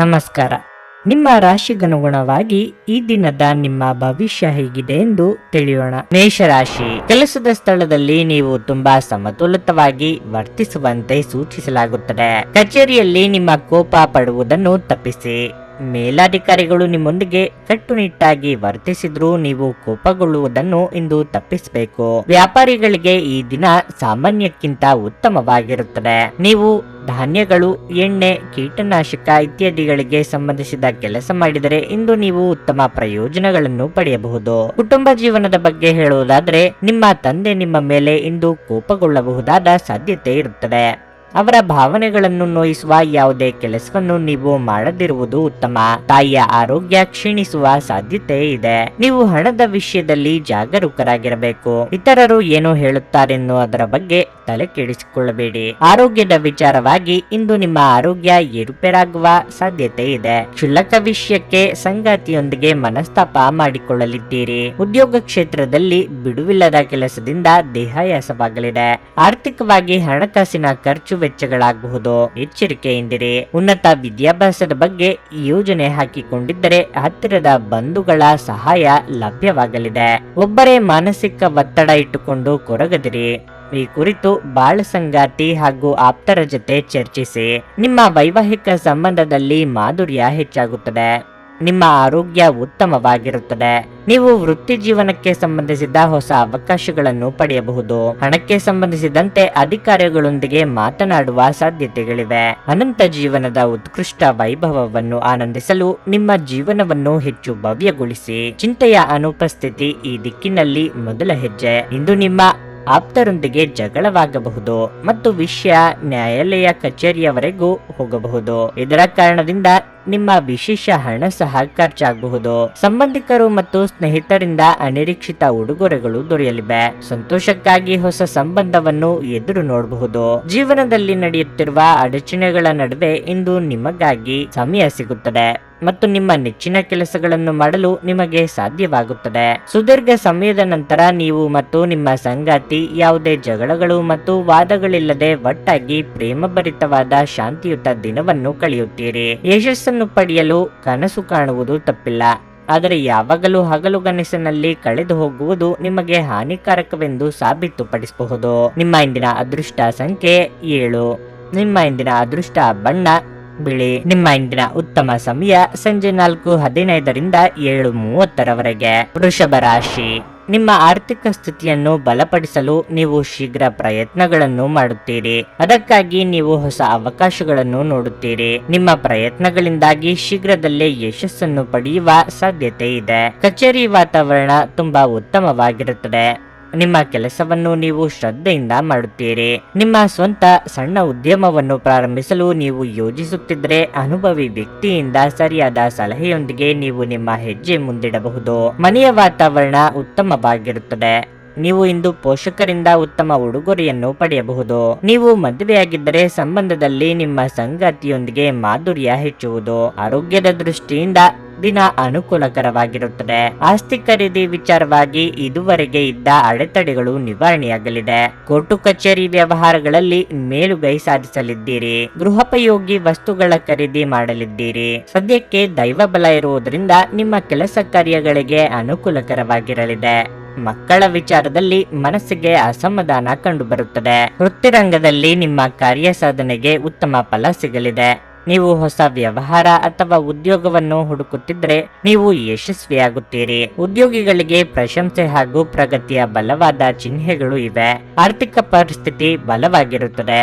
ನಮಸ್ಕಾರ. ನಿಮ್ಮ ರಾಶಿಗನುಗುಣವಾಗಿ ಈ ದಿನದ ನಿಮ್ಮ ಭವಿಷ್ಯ ಹೇಗಿದೆ ಎಂದು ತಿಳಿಯೋಣ. ಮೇಷರಾಶಿ, ಕೆಲಸದ ಸ್ಥಳದಲ್ಲಿ ನೀವು ತುಂಬಾ ಸಮತೋಲಿತವಾಗಿ ವರ್ತಿಸುವಂತೆ ಸೂಚಿಸಲಾಗುತ್ತದೆ. ಕಚೇರಿಯಲ್ಲಿ ನಿಮ್ಮ ಕೋಪ ಪಡುವುದನ್ನು ತಪ್ಪಿಸಿ. ಮೇಲಾಧಿಕಾರಿಗಳು ನಿಮ್ಮೊಂದಿಗೆ ಕಟ್ಟುನಿಟ್ಟಾಗಿ ವರ್ತಿಸಿದ್ರೂ ನೀವು ಕೋಪಗೊಳ್ಳುವುದನ್ನು ಇಂದು ತಪ್ಪಿಸಬೇಕು. ವ್ಯಾಪಾರಿಗಳಿಗೆ ಈ ದಿನ ಸಾಮಾನ್ಯಕ್ಕಿಂತ ಉತ್ತಮವಾಗಿರುತ್ತದೆ. ನೀವು ಧಾನ್ಯಗಳು, ಎಣ್ಣೆ, ಕೀಟನಾಶಕ ಇತ್ಯಾದಿಗಳಿಗೆ ಸಂಬಂಧಿಸಿದ ಕೆಲಸ ಮಾಡಿದರೆ ಇಂದು ನೀವು ಉತ್ತಮ ಪ್ರಯೋಜನಗಳನ್ನು ಪಡೆಯಬಹುದು. ಕುಟುಂಬ ಜೀವನದ ಬಗ್ಗೆ ಹೇಳುವುದಾದರೆ, ನಿಮ್ಮ ತಂದೆ ನಿಮ್ಮ ಮೇಲೆ ಇಂದು ಕೋಪಗೊಳ್ಳಬಹುದಾದ ಸಾಧ್ಯತೆ ಇರುತ್ತದೆ. ಅವರ ಭಾವನೆಗಳನ್ನು ನೋಯಿಸುವ ಯಾವುದೇ ಕೆಲಸವನ್ನು ನೀವು ಮಾಡದಿರುವುದು ಉತ್ತಮ. ತಾಯಿಯ ಆರೋಗ್ಯ ಕ್ಷೀಣಿಸುವ ಸಾಧ್ಯತೆ ಇದೆ. ನೀವು ಹಣದ ವಿಷಯದಲ್ಲಿ ಜಾಗರೂಕರಾಗಿರಬೇಕು. ಇತರರು ಏನು ಹೇಳುತ್ತಾರೆನ್ನುವುದರ ಬಗ್ಗೆ ತಲೆ ಕೆಡಿಸಿಕೊಳ್ಳಬೇಡಿ. ಆರೋಗ್ಯದ ವಿಚಾರವಾಗಿ ಇಂದು ನಿಮ್ಮ ಆರೋಗ್ಯ ಏರುಪೇರಾಗುವ ಸಾಧ್ಯತೆ ಇದೆ. ಕ್ಷುಲ್ಲಕ ವಿಷಯಕ್ಕೆ ಸಂಗಾತಿಯೊಂದಿಗೆ ಮನಸ್ತಾಪ ಮಾಡಿಕೊಳ್ಳಲಿದ್ದೀರಿ. ಉದ್ಯೋಗ ಕ್ಷೇತ್ರದಲ್ಲಿ ಬಿಡುವಿಲ್ಲದ ಕೆಲಸದಿಂದ ದೇಹಾಯಾಸವಾಗಲಿದೆ. ಆರ್ಥಿಕವಾಗಿ ಹಣಕಾಸಿನ ಖರ್ಚು ವೆಚ್ಚಗಳಾಗಬಹುದು. ಎಚ್ಚರಿಕೆಯಿಂದಿರಿ. ಉನ್ನತ ವಿದ್ಯಾಭ್ಯಾಸದ ಬಗ್ಗೆ ಯೋಜನೆ ಹಾಕಿಕೊಂಡಿದ್ದರೆ ಹತ್ತಿರದ ಬಂಧುಗಳ ಸಹಾಯ ಲಭ್ಯವಾಗಲಿದೆ. ಒಬ್ಬರೇ ಮಾನಸಿಕ ಒತ್ತಡ ಇಟ್ಟುಕೊಂಡು ಕೊರಗದಿರಿ. ಈ ಕುರಿತು ಬಾಳ ಸಂಗಾತಿ ಹಾಗೂ ಆಪ್ತರ ಜೊತೆ ಚರ್ಚಿಸಿ. ನಿಮ್ಮ ವೈವಾಹಿಕ ಸಂಬಂಧದಲ್ಲಿ ಮಾಧುರ್ಯ ಹೆಚ್ಚಾಗುತ್ತದೆ. ನಿಮ್ಮ ಆರೋಗ್ಯ ಉತ್ತಮವಾಗಿರುತ್ತದೆ. ನೀವು ವೃತ್ತಿ ಜೀವನಕ್ಕೆ ಸಂಬಂಧಿಸಿದ ಹೊಸ ಅವಕಾಶಗಳನ್ನು ಪಡೆಯಬಹುದು. ಹಣಕ್ಕೆ ಸಂಬಂಧಿಸಿದಂತೆ ಅಧಿಕಾರಿಗಳೊಂದಿಗೆ ಮಾತನಾಡುವ ಸಾಧ್ಯತೆಗಳಿವೆ. ಅನಂತ ಜೀವನದ ಉತ್ಕೃಷ್ಟ ವೈಭವವನ್ನು ಆನಂದಿಸಲು ನಿಮ್ಮ ಜೀವನವನ್ನು ಹೆಚ್ಚು ಭವ್ಯಗೊಳಿಸಿ. ಚಿಂತೆಯ ಅನುಪಸ್ಥಿತಿ ಈ ದಿಕ್ಕಿನಲ್ಲಿ ಮೊದಲ ಹೆಜ್ಜೆ. ಇಂದು ನಿಮ್ಮ ಆಪ್ತರೊಂದಿಗೆ ಜಗಳವಾಗಬಹುದು ಮತ್ತು ವಿಷಯ ನ್ಯಾಯಾಲಯ ಕಚೇರಿಯವರೆಗೂ ಹೋಗಬಹುದು. ಇದರ ಕಾರಣದಿಂದ ನಿಮ್ಮ ವಿಶೇಷ ಹಣ ಸಹ ಖರ್ಚಾಗಬಹುದು. ಸಂಬಂಧಿಕರು ಮತ್ತು ಸ್ನೇಹಿತರಿಂದ ಅನಿರೀಕ್ಷಿತ ಉಡುಗೊರೆಗಳು ದೊರೆಯಲಿವೆ. ಸಂತೋಷಕ್ಕಾಗಿ ಹೊಸ ಸಂಬಂಧವನ್ನು ಎದುರು ನೋಡಬಹುದು. ಜೀವನದಲ್ಲಿ ನಡೆಯುತ್ತಿರುವ ಅಡಚಣೆಗಳ ನಡುವೆ ಇಂದು ನಿಮಗಾಗಿ ಸಮಯ ಸಿಗುತ್ತದೆ ಮತ್ತು ನಿಮ್ಮ ನೆಚ್ಚಿನ ಕೆಲಸಗಳನ್ನು ಮಾಡಲು ನಿಮಗೆ ಸಾಧ್ಯವಾಗುತ್ತದೆ. ಸುದೀರ್ಘ ಸಮಯದ ನಂತರ ನೀವು ಮತ್ತು ನಿಮ್ಮ ಸಂಗಾತಿ ಯಾವುದೇ ಜಗಳಗಳು ಮತ್ತು ವಾದಗಳಿಲ್ಲದೆ ಒಟ್ಟಾಗಿ ಪ್ರೇಮಭರಿತವಾದ ಶಾಂತಿಯುತ ದಿನವನ್ನು ಕಳೆಯುತ್ತೀರಿ. ಯಶಸ್ಸನ್ನು ಪಡೆಯಲು ಕನಸು ಕಾಣುವುದು ತಪ್ಪಿಲ್ಲ, ಆದರೆ ಯಾವಾಗಲೂ ಹಗಲುಗನಸಿನಲ್ಲಿ ಕಳೆದು ಹೋಗುವುದು ನಿಮಗೆ ಹಾನಿಕಾರಕವೆಂದು ಸಾಬೀತುಪಡಿಸಬಹುದು. ನಿಮ್ಮ ಇಂದಿನ ಅದೃಷ್ಟ ಸಂಖ್ಯೆ 7. ನಿಮ್ಮ ಇಂದಿನ ಅದೃಷ್ಟ ಬಣ್ಣ ಬಿಳಿ. ನಿಮ್ಮ ಇಂದಿನ ಉತ್ತಮ ಸಮಯ ಸಂಜೆ 4:15 ರಿಂದ 7:30 ವೃಷಭ ರಾಶಿ, ನಿಮ್ಮ ಆರ್ಥಿಕ ಸ್ಥಿತಿಯನ್ನು ಬಲಪಡಿಸಲು ನೀವು ಶೀಘ್ರ ಪ್ರಯತ್ನಗಳನ್ನು ಮಾಡುತ್ತೀರಿ. ಅದಕ್ಕಾಗಿ ನೀವು ಹೊಸ ಅವಕಾಶಗಳನ್ನು ನೋಡುತ್ತೀರಿ. ನಿಮ್ಮ ಪ್ರಯತ್ನಗಳಿಂದಾಗಿ ಶೀಘ್ರದಲ್ಲೇ ಯಶಸ್ಸನ್ನು ಪಡೆಯುವ ಸಾಧ್ಯತೆ ಇದೆ. ಕಚೇರಿ ವಾತಾವರಣ ತುಂಬಾ ಉತ್ತಮವಾಗಿರುತ್ತದೆ. ನಿಮ್ಮ ಕೆಲಸವನ್ನು ನೀವು ಶ್ರದ್ಧೆಯಿಂದ ಮಾಡುತ್ತೀರಿ. ನಿಮ್ಮ ಸ್ವಂತ ಸಣ್ಣ ಉದ್ಯಮವನ್ನು ಪ್ರಾರಂಭಿಸಲು ನೀವು ಯೋಜಿಸುತ್ತಿದ್ದರೆ ಅನುಭವಿ ವ್ಯಕ್ತಿಯಿಂದ ಸರಿಯಾದ ಸಲಹೆಯೊಂದಿಗೆ ನೀವು ನಿಮ್ಮ ಹೆಜ್ಜೆ ಮುಂದಿಡಬಹುದು. ಮನೆಯ ವಾತಾವರಣ ಉತ್ತಮವಾಗಿರುತ್ತದೆ. ನೀವು ಇಂದು ಪೋಷಕರಿಂದ ಉತ್ತಮ ಉಡುಗೊರೆಯನ್ನು ಪಡೆಯಬಹುದು. ನೀವು ಮದುವೆಯಾಗಿದ್ದರೆ ಸಂಬಂಧದಲ್ಲಿ ನಿಮ್ಮ ಸಂಗಾತಿಯೊಂದಿಗೆ ಮಾಧುರ್ಯ ಹೆಚ್ಚುವುದು. ಆರೋಗ್ಯದ ದೃಷ್ಟಿಯಿಂದ ದಿನ ಅನುಕೂಲಕರವಾಗಿರುತ್ತದೆ. ಆಸ್ತಿ ಖರೀದಿ ವಿಚಾರವಾಗಿ ಇದುವರೆಗೆ ಇದ್ದ ಅಡೆತಡೆಗಳು ನಿವಾರಣೆಯಾಗಲಿದೆ. ಕೋರ್ಟು ಕಚೇರಿ ವ್ಯವಹಾರಗಳಲ್ಲಿ ಮೇಲುಗೈ ಸಾಧಿಸಲಿದ್ದೀರಿ. ಗೃಹೋಪಯೋಗಿ ವಸ್ತುಗಳ ಖರೀದಿ ಮಾಡಲಿದ್ದೀರಿ. ಸದ್ಯಕ್ಕೆ ದೈವ ಬಲ ಇರುವುದರಿಂದ ನಿಮ್ಮ ಕೆಲಸ ಕಾರ್ಯಗಳಿಗೆ ಅನುಕೂಲಕರವಾಗಿರಲಿದೆ. ಮಕ್ಕಳ ವಿಚಾರದಲ್ಲಿ ಮನಸ್ಸಿಗೆ ಅಸಮಾಧಾನ ಕಂಡುಬರುತ್ತದೆ. ವೃತ್ತಿರಂಗದಲ್ಲಿ ನಿಮ್ಮ ಕಾರ್ಯ ಸಾಧನೆಗೆ ಉತ್ತಮ ಫಲ ಸಿಗಲಿದೆ. ನೀವು ಹೊಸ ವ್ಯವಹಾರ ಅಥವಾ ಉದ್ಯೋಗವನ್ನು ಹುಡುಕುತ್ತಿದ್ದರೆ ನೀವು ಯಶಸ್ವಿಯಾಗುತ್ತೀರಿ. ಉದ್ಯೋಗಿಗಳಿಗೆ ಪ್ರಶಂಸೆ ಹಾಗೂ ಪ್ರಗತಿಯ ಬಲವಾದ ಚಿಹ್ನೆಗಳು ಇವೆ. ಆರ್ಥಿಕ ಪರಿಸ್ಥಿತಿ ಬಲವಾಗಿರುತ್ತದೆ.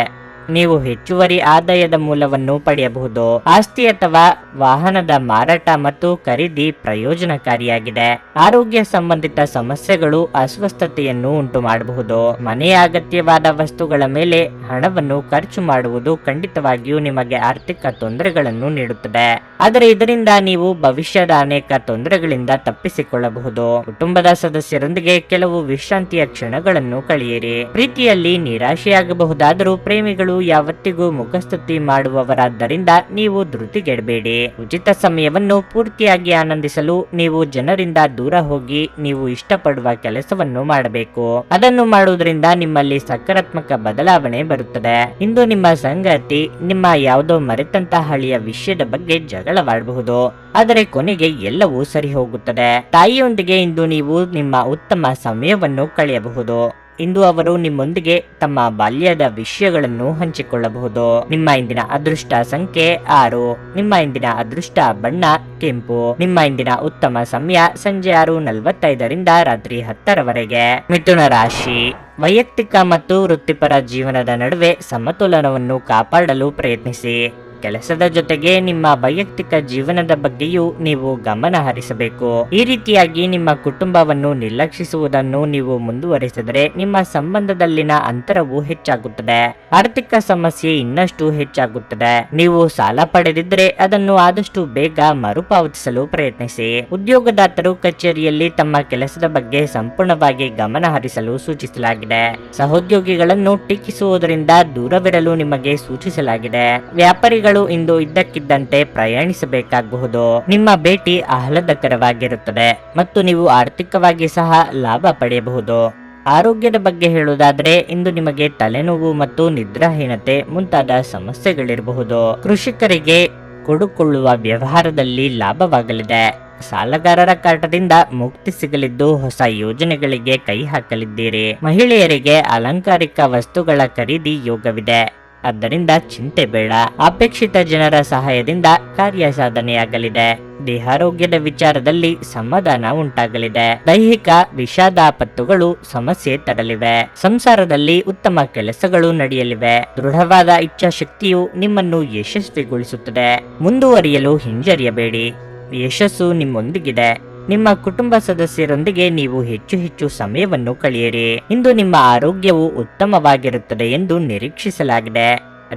ನೀವು ಹೆಚ್ಚುವರಿ ಆದಾಯದ ಮೂಲವನ್ನು ಪಡೆಯಬಹುದು. ಆಸ್ತಿ ಅಥವಾ ವಾಹನದ ಮಾರಾಟ ಮತ್ತು ಖರೀದಿ ಪ್ರಯೋಜನಕಾರಿಯಾಗಿದೆ. ಆರೋಗ್ಯ ಸಂಬಂಧಿತ ಸಮಸ್ಯೆಗಳು ಅಸ್ವಸ್ಥತೆಯನ್ನು ಉಂಟು ಮಾಡಬಹುದು. ಮನೆಯ ಅಗತ್ಯವಾದ ವಸ್ತುಗಳ ಮೇಲೆ ಹಣವನ್ನು ಖರ್ಚು ಮಾಡುವುದು ಖಂಡಿತವಾಗಿಯೂ ನಿಮಗೆ ಆರ್ಥಿಕ ತೊಂದರೆಗಳನ್ನು ನೀಡುತ್ತದೆ. ಆದರೆ ಇದರಿಂದ ನೀವು ಭವಿಷ್ಯದ ಅನೇಕ ತೊಂದರೆಗಳಿಂದ ತಪ್ಪಿಸಿಕೊಳ್ಳಬಹುದು. ಕುಟುಂಬದ ಸದಸ್ಯರೊಂದಿಗೆ ಕೆಲವು ವಿಶ್ರಾಂತಿಯ ಕ್ಷಣಗಳನ್ನು ಕಳೆಯಿರಿ. ಪ್ರೀತಿಯಲ್ಲಿ ನಿರಾಶೆಯಾಗಬಹುದಾದರೂ ಪ್ರೇಮಿಗಳು ವ್ಯಕ್ತಿಗಳು ಯಾವತ್ತಿಗೂ ಮುಖಸ್ತುತಿ ಮಾಡುವವರಾದ್ದರಿಂದ ನೀವು ಧೃತಿಗೆಡಬೇಡಿ. ಉಚಿತ ಸಮಯವನ್ನು ಪೂರ್ತಿಯಾಗಿ ಆನಂದಿಸಲು ನೀವು ಜನರಿಂದ ದೂರ ಹೋಗಿ ನೀವು ಇಷ್ಟಪಡುವ ಕೆಲಸವನ್ನು ಮಾಡಬೇಕು. ಅದನ್ನು ಮಾಡುವುದರಿಂದ ನಿಮ್ಮಲ್ಲಿ ಸಕಾರಾತ್ಮಕ ಬದಲಾವಣೆ ಬರುತ್ತದೆ. ಇಂದು ನಿಮ್ಮ ಸಂಗಾತಿ ನಿಮ್ಮ ಯಾವುದೋ ಮರೆತಂತ ಹಳೆಯ ವಿಷಯದ ಬಗ್ಗೆ ಜಗಳವಾಡಬಹುದು, ಆದರೆ ಕೊನೆಗೆ ಎಲ್ಲವೂ ಸರಿ ಹೋಗುತ್ತದೆ. ತಾಯಿಯೊಂದಿಗೆ ಇಂದು ನೀವು ನಿಮ್ಮ ಉತ್ತಮ ಸಮಯವನ್ನು ಕಳೆಯಬಹುದು. ಇಂದು ಅವರು ನಿಮ್ಮೊಂದಿಗೆ ತಮ್ಮ ಬಾಲ್ಯದ ವಿಷಯಗಳನ್ನು ಹಂಚಿಕೊಳ್ಳಬಹುದು. ನಿಮ್ಮ ಇಂದಿನ ಅದೃಷ್ಟ ಸಂಖ್ಯೆ 6. ನಿಮ್ಮ ಇಂದಿನ ಅದೃಷ್ಟ ಬಣ್ಣ ಕೆಂಪು. ನಿಮ್ಮ ಇಂದಿನ ಉತ್ತಮ ಸಮಯ ಸಂಜೆ 6:45ರಿಂದ ರಾತ್ರಿ 10ರವರೆಗೆ. ಮಿಥುನ ರಾಶಿ. ವೈಯಕ್ತಿಕ ಮತ್ತು ವೃತ್ತಿಪರ ಜೀವನದ ನಡುವೆ ಸಮತೋಲನವನ್ನು ಕಾಪಾಡಲು ಪ್ರಯತ್ನಿಸಿ. ಕೆಲಸದ ಜೊತೆಗೆ ನಿಮ್ಮ ವೈಯಕ್ತಿಕ ಜೀವನದ ಬಗ್ಗೆಯೂ ನೀವು ಗಮನ ಹರಿಸಬೇಕು. ಈ ರೀತಿಯಾಗಿ ನಿಮ್ಮ ಕುಟುಂಬವನ್ನು ನಿರ್ಲಕ್ಷಿಸುವುದನ್ನು ನೀವು ಮುಂದುವರಿಸಿದರೆ ನಿಮ್ಮ ಸಂಬಂಧದಲ್ಲಿನ ಅಂತರವು ಹೆಚ್ಚಾಗುತ್ತದೆ. ಆರ್ಥಿಕ ಸಮಸ್ಯೆ ಇನ್ನಷ್ಟು ಹೆಚ್ಚಾಗುತ್ತದೆ. ನೀವು ಸಾಲ ಪಡೆದಿದ್ದರೆ ಅದನ್ನು ಆದಷ್ಟು ಬೇಗ ಮರುಪಾವತಿಸಲು ಪ್ರಯತ್ನಿಸಿ. ಉದ್ಯೋಗದಾತರು ಕಚೇರಿಯಲ್ಲಿ ತಮ್ಮ ಕೆಲಸದ ಬಗ್ಗೆ ಸಂಪೂರ್ಣವಾಗಿ ಗಮನ ಹರಿಸಲು ಸೂಚಿಸಲಾಗಿದೆ. ಸಹೋದ್ಯೋಗಿಗಳನ್ನು ಟೀಕಿಸುವುದರಿಂದ ದೂರವಿರಲು ನಿಮಗೆ ಸೂಚಿಸಲಾಗಿದೆ. ವ್ಯಾಪಾರಿಗಳು ಇಂದು ಇದ್ದಕ್ಕಿದ್ದಂತೆ ಪ್ರಯಾಣಿಸಬೇಕಾಗಬಹುದು. ನಿಮ್ಮ ಭೇಟಿ ಆಹ್ಲಾದಕರವಾಗಿರುತ್ತದೆ ಮತ್ತು ನೀವು ಆರ್ಥಿಕವಾಗಿ ಸಹ ಲಾಭ ಪಡೆಯಬಹುದು. ಆರೋಗ್ಯದ ಬಗ್ಗೆ ಹೇಳುವುದಾದರೆ ಇಂದು ನಿಮಗೆ ತಲೆನೋವು ಮತ್ತು ನಿದ್ರಾಹೀನತೆ ಮುಂತಾದ ಸಮಸ್ಯೆಗಳಿರಬಹುದು. ಕೃಷಿಕರಿಗೆ ಕೊಡುಕೊಳ್ಳುವ ವ್ಯವಹಾರದಲ್ಲಿ ಲಾಭವಾಗಲಿದೆ. ಸಾಲಗಾರರ ಕಾಟದಿಂದ ಮುಕ್ತಿ ಸಿಗಲಿದ್ದು ಹೊಸ ಯೋಜನೆಗಳಿಗೆ ಕೈ ಹಾಕಲಿದ್ದೀರಿ. ಮಹಿಳೆಯರಿಗೆ ಅಲಂಕಾರಿಕ ವಸ್ತುಗಳ ಖರೀದಿ ಯೋಗವಿದೆ, ಆದ್ದರಿಂದ ಚಿಂತೆ ಬೇಡ. ಅಪೇಕ್ಷಿತ ಜನರ ಸಹಾಯದಿಂದ ಕಾರ್ಯ ಸಾಧನೆಯಾಗಲಿದೆ. ದೇಹಾರೋಗ್ಯದ ವಿಚಾರದಲ್ಲಿ ಸಮಾಧಾನ ಉಂಟಾಗಲಿದೆ. ದೈಹಿಕ ವಿಷಾದಾಪತ್ತುಗಳು ಸಮಸ್ಯೆ ತರಲಿವೆ. ಸಂಸಾರದಲ್ಲಿ ಉತ್ತಮ ಕೆಲಸಗಳು ನಡೆಯಲಿವೆ. ದೃಢವಾದ ಇಚ್ಛಾಶಕ್ತಿಯು ನಿಮ್ಮನ್ನು ಯಶಸ್ವಿಗೊಳಿಸುತ್ತದೆ. ಮುಂದುವರಿಯಲು ಹಿಂಜರಿಯಬೇಡಿ, ಯಶಸ್ಸು ನಿಮ್ಮೊಂದಿಗಿದೆ. ನಿಮ್ಮ ಕುಟುಂಬ ಸದಸ್ಯರೊಂದಿಗೆ ನೀವು ಹೆಚ್ಚು ಸಮಯವನ್ನು ಕಳೆಯಿರಿ. ಇಂದು ನಿಮ್ಮ ಆರೋಗ್ಯವು ಉತ್ತಮವಾಗಿರುತ್ತದೆ ಎಂದು ನಿರೀಕ್ಷಿಸಲಾಗಿದೆ.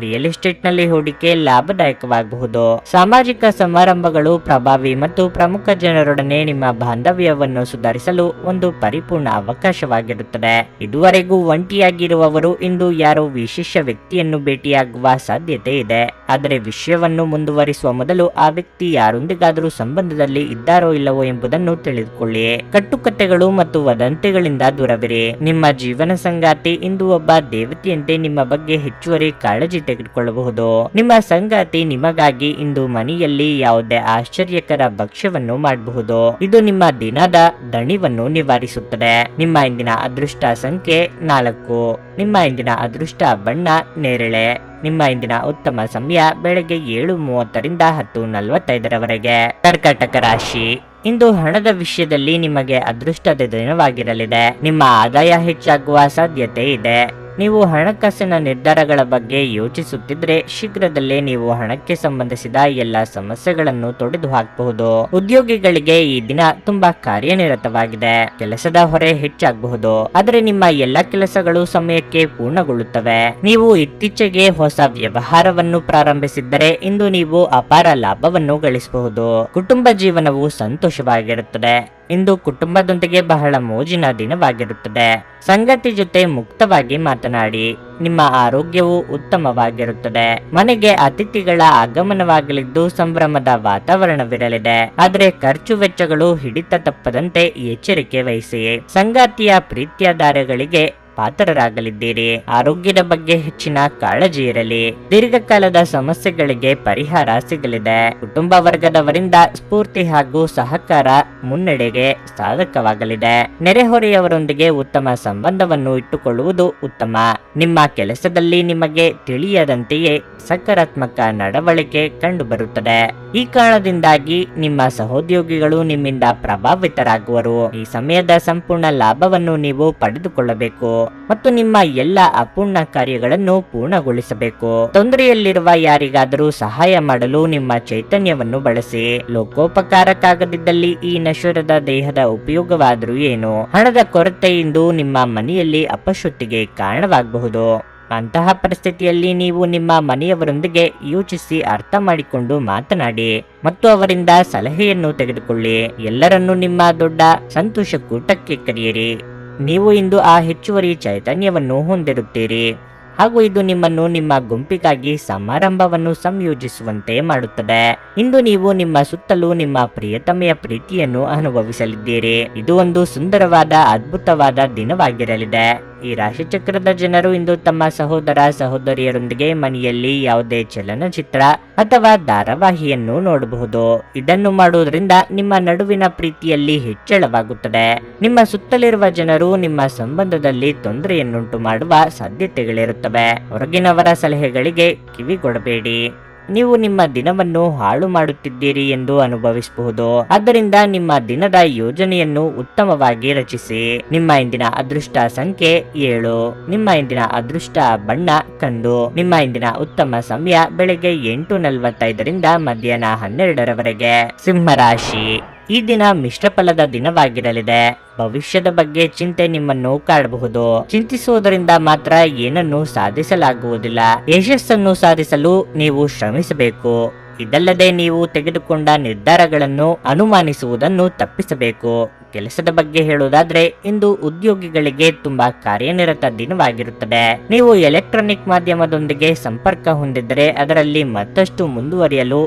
ರಿಯಲ್ ಎಸ್ಟೇಟ್ ನಲ್ಲಿ ಹೂಡಿಕೆ ಲಾಭದಾಯಕವಾಗಬಹುದು. ಸಾಮಾಜಿಕ ಸಮಾರಂಭಗಳು ಪ್ರಭಾವಿ ಮತ್ತು ಪ್ರಮುಖ ಜನರೊಡನೆ ನಿಮ್ಮ ಬಾಂಧವ್ಯವನ್ನು ಸುಧಾರಿಸಲು ಒಂದು ಪರಿಪೂರ್ಣ ಅವಕಾಶವಾಗಿರುತ್ತದೆ. ಇದುವರೆಗೂ ಒಂಟಿಯಾಗಿರುವವರು ಇಂದು ಯಾರೋ ವಿಶೇಷ ವ್ಯಕ್ತಿಯನ್ನು ಭೇಟಿಯಾಗುವ ಸಾಧ್ಯತೆ ಇದೆ. ಆದರೆ ವಿಷಯವನ್ನು ಮುಂದುವರಿಸುವ ಮೊದಲು ಆ ವ್ಯಕ್ತಿ ಯಾರೊಂದಿಗಾದರೂ ಸಂಬಂಧದಲ್ಲಿ ಇದ್ದಾರೋ ಇಲ್ಲವೋ ಎಂಬುದನ್ನು ತಿಳಿದುಕೊಳ್ಳಿ. ಕಟ್ಟುಕತೆಗಳು ಮತ್ತು ವದಂತಿಗಳಿಂದ ದೂರವಿರಿ. ನಿಮ್ಮ ಜೀವನ ಸಂಗಾತಿ ಇಂದು ಒಬ್ಬ ದೇವತೆಯಂತೆ ನಿಮ್ಮ ಬಗ್ಗೆ ಹೆಚ್ಚುವರಿ ಕಾಳಜಿ ತೆಗೆದುಕೊಳ್ಳಬಹುದು. ನಿಮ್ಮ ಸಂಗಾತಿ ನಿಮಗಾಗಿ ಇಂದು ಮನೆಯಲ್ಲಿ ಯಾವುದೇ ಆಶ್ಚರ್ಯಕರ ಭಕ್ಷ್ಯವನ್ನು ಮಾಡಬಹುದು. ಇದು ನಿಮ್ಮ ದಿನದ ದಣಿವನ್ನು ನಿವಾರಿಸುತ್ತದೆ. ನಿಮ್ಮ ಇಂದಿನ ಅದೃಷ್ಟ ಸಂಖ್ಯೆ 4. ನಿಮ್ಮ ಇಂದಿನ ಅದೃಷ್ಟ ಬಣ್ಣ ನೇರಳೆ. ನಿಮ್ಮ ಇಂದಿನ ಉತ್ತಮ ಸಮಯ ಬೆಳಗ್ಗೆ 7:30ರಿಂದ 10:45ರವರೆಗೆ. ಕರ್ಕಾಟಕ ರಾಶಿ. ಇಂದು ಹಣದ ವಿಷಯದಲ್ಲಿ ನಿಮಗೆ ಅದೃಷ್ಟದ ದಿನವಾಗಿರಲಿದೆ. ನಿಮ್ಮ ಆದಾಯ ಹೆಚ್ಚಾಗುವ ಸಾಧ್ಯತೆ ಇದೆ. ನೀವು ಹಣಕಾಸಿನ ನಿರ್ಧಾರಗಳ ಬಗ್ಗೆ ಯೋಚಿಸುತ್ತಿದ್ರೆ ಶೀಘ್ರದಲ್ಲೇ ನೀವು ಹಣಕ್ಕೆ ಸಂಬಂಧಿಸಿದ ಎಲ್ಲ ಸಮಸ್ಯೆಗಳನ್ನು ತೊಡೆದು ಹಾಕಬಹುದು. ಉದ್ಯೋಗಿಗಳಿಗೆ ಈ ದಿನ ತುಂಬಾ ಕಾರ್ಯನಿರತವಾಗಿದೆ. ಕೆಲಸದ ಹೊರೆ ಹೆಚ್ಚಾಗಬಹುದು, ಆದರೆ ನಿಮ್ಮ ಎಲ್ಲ ಕೆಲಸಗಳು ಸಮಯಕ್ಕೆ ಪೂರ್ಣಗೊಳ್ಳುತ್ತವೆ. ನೀವು ಇತ್ತೀಚೆಗೆ ಹೊಸ ವ್ಯವಹಾರವನ್ನು ಪ್ರಾರಂಭಿಸಿದ್ದರೆ ಇಂದು ನೀವು ಅಪಾರ ಲಾಭವನ್ನು ಗಳಿಸಬಹುದು. ಕುಟುಂಬ ಜೀವನವು ಸಂತೋಷವಾಗಿರುತ್ತದೆ. ಇಂದು ಕುಟುಂಬದೊಂದಿಗೆ ಬಹಳ ಮೋಜಿನ ದಿನವಾಗಿರುತ್ತದೆ. ಸಂಗಾತಿ ಜೊತೆ ಮುಕ್ತವಾಗಿ ಮಾತನಾಡಿ. ನಿಮ್ಮ ಆರೋಗ್ಯವು ಉತ್ತಮವಾಗಿರುತ್ತದೆ. ಮನೆಗೆ ಅತಿಥಿಗಳ ಆಗಮನವಾಗಲಿದ್ದು ಸಂಭ್ರಮದ ವಾತಾವರಣವಿರಲಿದೆ. ಆದರೆ ಖರ್ಚು ವೆಚ್ಚಗಳು ಹಿಡಿತ ತಪ್ಪದಂತೆ ಎಚ್ಚರಿಕೆ ವಹಿಸಿ. ಸಂಗಾತಿಯ ಪ್ರೀತ್ಯಾಧಾರಗಳಿಗೆ ಪಾತ್ರರಾಗಲಿದ್ದೀರಿ. ಆರೋಗ್ಯದ ಬಗ್ಗೆ ಹೆಚ್ಚಿನ ಕಾಳಜಿ ಇರಲಿ. ದೀರ್ಘಕಾಲದ ಸಮಸ್ಯೆಗಳಿಗೆ ಪರಿಹಾರ ಸಿಗಲಿದೆ. ಕುಟುಂಬ ವರ್ಗದವರಿಂದ ಸ್ಫೂರ್ತಿ ಹಾಗೂ ಸಹಕಾರ ಮುನ್ನಡೆಗೆ ಸಾಧಕವಾಗಲಿದೆ. ನೆರೆಹೊರೆಯವರೊಂದಿಗೆ ಉತ್ತಮ ಸಂಬಂಧವನ್ನು ಇಟ್ಟುಕೊಳ್ಳುವುದು ಉತ್ತಮ. ನಿಮ್ಮ ಕೆಲಸದಲ್ಲಿ ನಿಮಗೆ ತಿಳಿಯದಂತೆಯೇ ಸಕಾರಾತ್ಮಕ ನಡವಳಿಕೆ ಕಂಡುಬರುತ್ತದೆ. ಈ ಕಾರಣದಿಂದಾಗಿ ನಿಮ್ಮ ಸಹೋದ್ಯೋಗಿಗಳು ನಿಮ್ಮಿಂದ ಪ್ರಭಾವಿತರಾಗುವರು. ಈ ಸಮಯದ ಸಂಪೂರ್ಣ ಲಾಭವನ್ನು ನೀವು ಪಡೆದುಕೊಳ್ಳಬೇಕು ಮತ್ತು ನಿಮ್ಮ ಎಲ್ಲ ಅಪೂರ್ಣ ಕಾರ್ಯಗಳನ್ನು ಪೂರ್ಣಗೊಳಿಸಬೇಕು. ತೊಂದರೆಯಲ್ಲಿರುವ ಯಾರಿಗಾದರೂ ಸಹಾಯ ಮಾಡಲು ನಿಮ್ಮ ಚೈತನ್ಯವನ್ನು ಬಳಸಿ. ಲೋಕೋಪಕಾರಕ್ಕಾಗದಿದ್ದಲ್ಲಿ ಈ ನಶ್ವರದ ದೇಹದ ಉಪಯೋಗವಾದರೂ ಏನು? ಹಣದ ಕೊರತೆಯಿಂದ ನಿಮ್ಮ ಮನೆಯಲ್ಲಿ ಅಪಶುದ್ಧಿಗೆ ಕಾರಣವಾಗಬಹುದು. ಅಂತಹ ಪರಿಸ್ಥಿತಿಯಲ್ಲಿ ನೀವು ನಿಮ್ಮ ಮನೆಯವರೊಂದಿಗೆ ಯೋಚಿಸಿ ಅರ್ಥ ಮಾಡಿಕೊಂಡು ಮಾತನಾಡಿ ಮತ್ತು ಅವರಿಂದ ಸಲಹೆಯನ್ನು ತೆಗೆದುಕೊಳ್ಳಿ. ಎಲ್ಲರನ್ನೂ ನಿಮ್ಮ ದೊಡ್ಡ ಸಂತೋಷ ಕೂಟಕ್ಕೆ ಕರೆಯಿರಿ. ನೀವು ಇಂದು ಆ ಹೆಚ್ಚುವರಿ ಚೈತನ್ಯವನ್ನು ಹೊಂದಿರುತ್ತೀರಿ. ಹಾಗೂ ಇದು ನಿಮ್ಮನ್ನು ನಿಮ್ಮ ಗುಂಪಿಗಾಗಿ ಸಮಾರಂಭವನ್ನು ಸಂಯೋಜಿಸುವಂತೆ ಮಾಡುತ್ತದೆ. ಇಂದು ನೀವು ನಿಮ್ಮ ಸುತ್ತಲೂ ನಿಮ್ಮ ಪ್ರಿಯತಮೆಯ ಪ್ರೀತಿಯನ್ನು ಅನುಭವಿಸಲಿದ್ದೀರಿ. ಇದು ಒಂದು ಸುಂದರವಾದ ಅದ್ಭುತವಾದ ದಿನವಾಗಿರಲಿದೆ. ಈ ರಾಶಿಚಕ್ರದ ಜನರು ಇಂದು ತಮ್ಮ ಸಹೋದರ ಸಹೋದರಿಯರೊಂದಿಗೆ ಮನೆಯಲ್ಲಿ ಯಾವುದೇ ಚಲನಚಿತ್ರ ಅಥವಾ ಧಾರಾವಾಹಿಯನ್ನು ನೋಡಬಹುದು. ಇದನ್ನು ಮಾಡುವುದರಿಂದ ನಿಮ್ಮ ನಡುವಿನ ಪ್ರೀತಿಯಲ್ಲಿ ಹೆಚ್ಚಳವಾಗುತ್ತದೆ. ನಿಮ್ಮ ಸುತ್ತಲಿರುವ ಜನರು ನಿಮ್ಮ ಸಂಬಂಧದಲ್ಲಿ ತೊಂದರೆಯನ್ನುಂಟು ಮಾಡುವ ಸಾಧ್ಯತೆಗಳಿರುತ್ತವೆ. ಹೊರಗಿನವರ ಸಲಹೆಗಳಿಗೆ ಕಿವಿಗೊಡಬೇಡಿ. ನೀವು ನಿಮ್ಮ ದಿನವನ್ನು ಹಾಳು ಮಾಡುತ್ತಿದ್ದೀರಿ ಎಂದು ಅನುಭವಿಸಬಹುದು. ಆದ್ದರಿಂದ ನಿಮ್ಮ ದಿನದ ಯೋಜನೆಯನ್ನು ಉತ್ತಮವಾಗಿ ರಚಿಸಿ. ನಿಮ್ಮ ಇಂದಿನ ಅದೃಷ್ಟ ಸಂಖ್ಯೆ 7. ನಿಮ್ಮ ಇಂದಿನ ಅದೃಷ್ಟ ಬಣ್ಣ ಕಂದು. ನಿಮ್ಮ ಇಂದಿನ ಉತ್ತಮ ಸಮಯ ಬೆಳಗ್ಗೆ 8:45ರಿಂದ ಮಧ್ಯಾಹ್ನ 12ರವರೆಗೆ. ಸಿಂಹರಾಶಿ, ಈ ದಿನ ಮಿಶ್ರ ಫಲದ ದಿನವಾಗಿರಲಿದೆ. ಭವಿಷ್ಯದ ಬಗ್ಗೆ ಚಿಂತೆ ನಿಮ್ಮನ್ನು ಕಾಡಬಹುದು. ಚಿಂತಿಸುವುದರಿಂದ ಮಾತ್ರ ಏನನ್ನು ಸಾಧಿಸಲಾಗುವುದಿಲ್ಲ. ಯಶಸ್ಸನ್ನು ಸಾಧಿಸಲು ನೀವು ಶ್ರಮಿಸಬೇಕು. ಇದಲ್ಲದೆ ನೀವು ತೆಗೆದುಕೊಂಡ ನಿರ್ಧಾರಗಳನ್ನು ಅನುಮಾನಿಸುವುದನ್ನು ತಪ್ಪಿಸಬೇಕು. ಕೆಲಸದ ಬಗ್ಗೆ ಹೇಳುವುದಾದ್ರೆ ಇಂದು ಉದ್ಯೋಗಿಗಳಿಗೆ ತುಂಬಾ ಕಾರ್ಯನಿರತ ದಿನವಾಗಿರುತ್ತದೆ. ನೀವು ಎಲೆಕ್ಟ್ರಾನಿಕ್ ಮಾಧ್ಯಮದೊಂದಿಗೆ ಸಂಪರ್ಕ ಹೊಂದಿದ್ದರೆ ಅದರಲ್ಲಿ ಮತ್ತಷ್ಟು ಮುಂದುವರಿಯಲು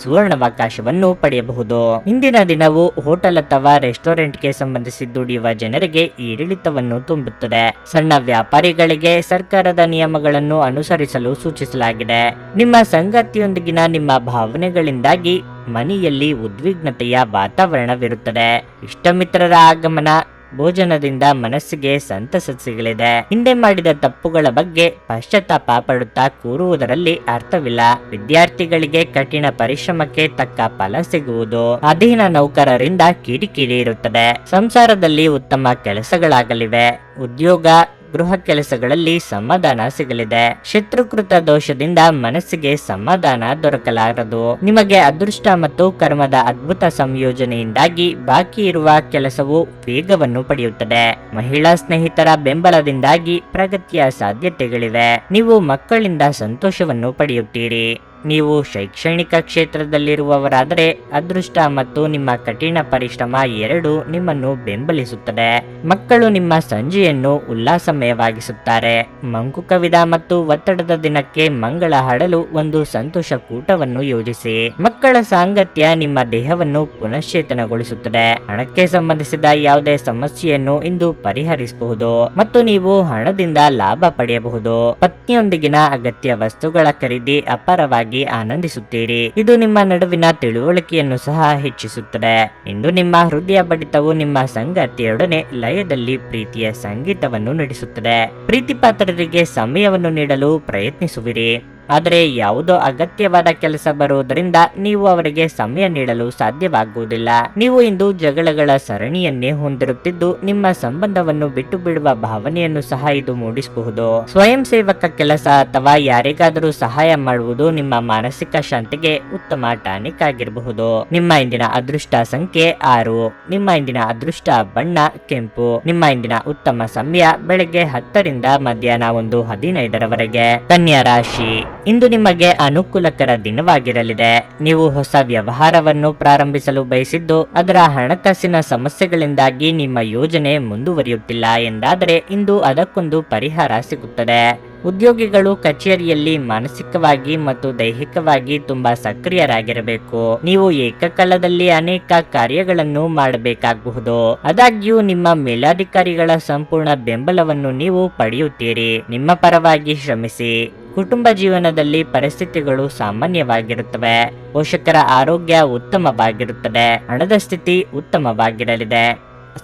ಸುವರ್ಣಾವಕಾಶವನ್ನು ಪಡೆಯಬಹುದು. ಇಂದಿನ ದಿನವು ಹೋಟೆಲ್ ಅಥವಾ ರೆಸ್ಟೋರೆಂಟ್ಗೆ ಸಂಬಂಧಿಸಿ ದುಡಿಯುವ ಜನರಿಗೆ ಏರಿಳಿತವನ್ನು ತುಂಬುತ್ತದೆ. ಸಣ್ಣ ವ್ಯಾಪಾರಿಗಳಿಗೆ ಸರ್ಕಾರದ ನಿಯಮಗಳನ್ನು ಅನುಸರಿಸಲು ಸೂಚಿಸಲಾಗಿದೆ. ನಿಮ್ಮ ಸಂಗಾತಿಯೊಂದಿಗಿನ ನಿಮ್ಮ ಭಾವನೆಗಳಿಂದಾಗಿ ಮನೆಯಲ್ಲಿ ಉದ್ವಿಗ್ನತೆಯ ವಾತಾವರಣವಿರುತ್ತದೆ. ಇಷ್ಟಮಿತ್ರರ ಆಗಮನ ಭೋಜನದಿಂದ ಮನಸ್ಸಿಗೆ ಸಂತಸ ಸಿಗಲಿದೆ. ಹಿಂದೆ ಮಾಡಿದ ತಪ್ಪುಗಳ ಬಗ್ಗೆ ಪಶ್ಚಾತ್ತಾಪ ಪಡುತ್ತಾ ಕೂರುವುದರಲ್ಲಿ ಅರ್ಥವಿಲ್ಲ. ವಿದ್ಯಾರ್ಥಿಗಳಿಗೆ ಕಠಿಣ ಪರಿಶ್ರಮಕ್ಕೆ ತಕ್ಕ ಫಲ ಸಿಗುವುದು. ಅಧೀನ ನೌಕರರಿಂದ ಕಿರಿಕಿರಿ ಇರುತ್ತದೆ. ಸಂಸಾರದಲ್ಲಿ ಉತ್ತಮ ಕೆಲಸಗಳಾಗಲಿವೆ. ಉದ್ಯೋಗ ಗೃಹ ಕೆಲಸಗಳಲ್ಲಿ ಸಮಾಧಾನ ಸಿಗಲಿದೆ. ಶತ್ರುಕೃತ ದೋಷದಿಂದ ಮನಸ್ಸಿಗೆ ಸಮಾಧಾನ ದೊರಕಲಾರದು. ನಿಮಗೆ ಅದೃಷ್ಟ ಮತ್ತು ಕರ್ಮದ ಅದ್ಭುತ ಸಂಯೋಜನೆಯಿಂದಾಗಿ ಬಾಕಿ ಇರುವ ಕೆಲಸವು ವೇಗವನ್ನು ಪಡೆಯುತ್ತದೆ. ಮಹಿಳಾ ಸ್ನೇಹಿತರ ಬೆಂಬಲದಿಂದಾಗಿ ಪ್ರಗತಿಯ ಸಾಧ್ಯತೆಗಳಿವೆ. ನೀವು ಮಕ್ಕಳಿಂದ ಸಂತೋಷವನ್ನು ಪಡೆಯುತ್ತೀರಿ. ನೀವು ಶೈಕ್ಷಣಿಕ ಕ್ಷೇತ್ರದಲ್ಲಿರುವವರಾದರೆ ಅದೃಷ್ಟ ಮತ್ತು ನಿಮ್ಮ ಕಠಿಣ ಪರಿಶ್ರಮ ಎರಡೂ ನಿಮ್ಮನ್ನು ಬೆಂಬಲಿಸುತ್ತದೆ. ಮಕ್ಕಳು ನಿಮ್ಮ ಸಂಜೆಯನ್ನು ಉಲ್ಲಾಸಮಯವಾಗಿಸುತ್ತಾರೆ. ಮಂಕು ಕವಿದ ಮತ್ತು ಒತ್ತಡದ ದಿನಕ್ಕೆ ಮಂಗಳ ಹಾಡಲು ಒಂದು ಸಂತೋಷ ಕೂಟವನ್ನು ಯೋಜಿಸಿ. ಮಕ್ಕಳ ಸಾಂಗತ್ಯ ನಿಮ್ಮ ದೇಹವನ್ನು ಪುನಶ್ಚೇತನಗೊಳಿಸುತ್ತದೆ. ಹಣಕ್ಕೆ ಸಂಬಂಧಿಸಿದ ಯಾವುದೇ ಸಮಸ್ಯೆಯನ್ನು ಇಂದು ಪರಿಹರಿಸಬಹುದು ಮತ್ತು ನೀವು ಹಣದಿಂದ ಲಾಭ ಪಡೆಯಬಹುದು. ಪತ್ನಿಯೊಂದಿಗಿನ ಅಗತ್ಯ ವಸ್ತುಗಳ ಖರೀದಿ ಅಪಾರವಾಗಿ ಆನಂದಿಸುತ್ತೀರಿ. ಇದು ನಿಮ್ಮ ನಡುವಿನ ತಿಳುವಳಿಕೆಯನ್ನು ಸಹ ಹೆಚ್ಚಿಸುತ್ತದೆ. ಇಂದು ನಿಮ್ಮ ಹೃದಯ ಬಡಿತವು ನಿಮ್ಮ ಸಂಗಾತಿಯೊಡನೆ ಲಯದಲ್ಲಿ ಪ್ರೀತಿಯ ಸಂಗೀತವನ್ನು ನುಡಿಸುತ್ತದೆ. ಪ್ರೀತಿ ಪಾತ್ರರಿಗೆ ಸಮಯವನ್ನು ನೀಡಲು ಪ್ರಯತ್ನಿಸುವಿರಿ. ಆದರೆ ಯಾವುದೋ ಅಗತ್ಯವಾದ ಕೆಲಸ ಬರುವುದರಿಂದ ನೀವು ಅವರಿಗೆ ಸಮಯ ನೀಡಲು ಸಾಧ್ಯವಾಗುವುದಿಲ್ಲ. ನೀವು ಇಂದು ಜಗಳಗಳ ಸರಣಿಯನ್ನೇ ಹೊಂದಿರುತ್ತಿದ್ದು ನಿಮ್ಮ ಸಂಬಂಧವನ್ನು ಬಿಟ್ಟು ಬಿಡುವ ಭಾವನೆಯನ್ನು ಸಹ ಇದು ಮೂಡಿಸಬಹುದು. ಸ್ವಯಂ ಸೇವಕ ಕೆಲಸ ಅಥವಾ ಯಾರಿಗಾದರೂ ಸಹಾಯ ಮಾಡುವುದು ನಿಮ್ಮ ಮಾನಸಿಕ ಶಾಂತಿಗೆ ಉತ್ತಮ ಟಾನಿಕ್ ಆಗಿರಬಹುದು. ನಿಮ್ಮ ಇಂದಿನ ಅದೃಷ್ಟ ಸಂಖ್ಯೆ 6. ನಿಮ್ಮ ಇಂದಿನ ಅದೃಷ್ಟ ಬಣ್ಣ ಕೆಂಪು. ನಿಮ್ಮ ಇಂದಿನ ಉತ್ತಮ ಸಮಯ ಬೆಳಗ್ಗೆ 10ರಿಂದ ಮಧ್ಯಾಹ್ನ 1:15ರವರೆಗೆ. ಕನ್ಯಾ ರಾಶಿ, ಇಂದು ನಿಮಗೆ ಅನುಕೂಲಕರ ದಿನವಾಗಿರಲಿದೆ. ನೀವು ಹೊಸ ವ್ಯವಹಾರವನ್ನು ಪ್ರಾರಂಭಿಸಲು ಬಯಸಿದ್ದು ಅದರ ಹಣಕಾಸಿನ ಸಮಸ್ಯೆಗಳಿಂದಾಗಿ ನಿಮ್ಮ ಯೋಜನೆ ಮುಂದುವರಿಯುತ್ತಿಲ್ಲ ಎಂದಾದರೆ ಇಂದು ಅದಕ್ಕೊಂದು ಪರಿಹಾರ ಸಿಗುತ್ತದೆ. ಉದ್ಯೋಗಿಗಳು ಕಚೇರಿಯಲ್ಲಿ ಮಾನಸಿಕವಾಗಿ ಮತ್ತು ದೈಹಿಕವಾಗಿ ತುಂಬಾ ಸಕ್ರಿಯರಾಗಿರಬೇಕು. ನೀವು ಏಕಕಾಲದಲ್ಲಿ ಅನೇಕ ಕಾರ್ಯಗಳನ್ನು ಮಾಡಬೇಕಾಗಬಹುದು. ಆದಾಗ್ಯೂ ನಿಮ್ಮ ಮೇಲಾಧಿಕಾರಿಗಳ ಸಂಪೂರ್ಣ ಬೆಂಬಲವನ್ನು ನೀವು ಪಡೆಯುತ್ತೀರಿ. ನಿಮ್ಮ ಪರವಾಗಿ ಶ್ರಮಿಸಿ. ಕುಟುಂಬ ಜೀವನದಲ್ಲಿ ಪರಿಸ್ಥಿತಿಗಳು ಸಾಮಾನ್ಯವಾಗಿರುತ್ತವೆ. ಪೋಷಕರ ಆರೋಗ್ಯ ಉತ್ತಮವಾಗಿರುತ್ತದೆ. ಹಣದ ಸ್ಥಿತಿ ಉತ್ತಮವಾಗಿರಲಿದೆ.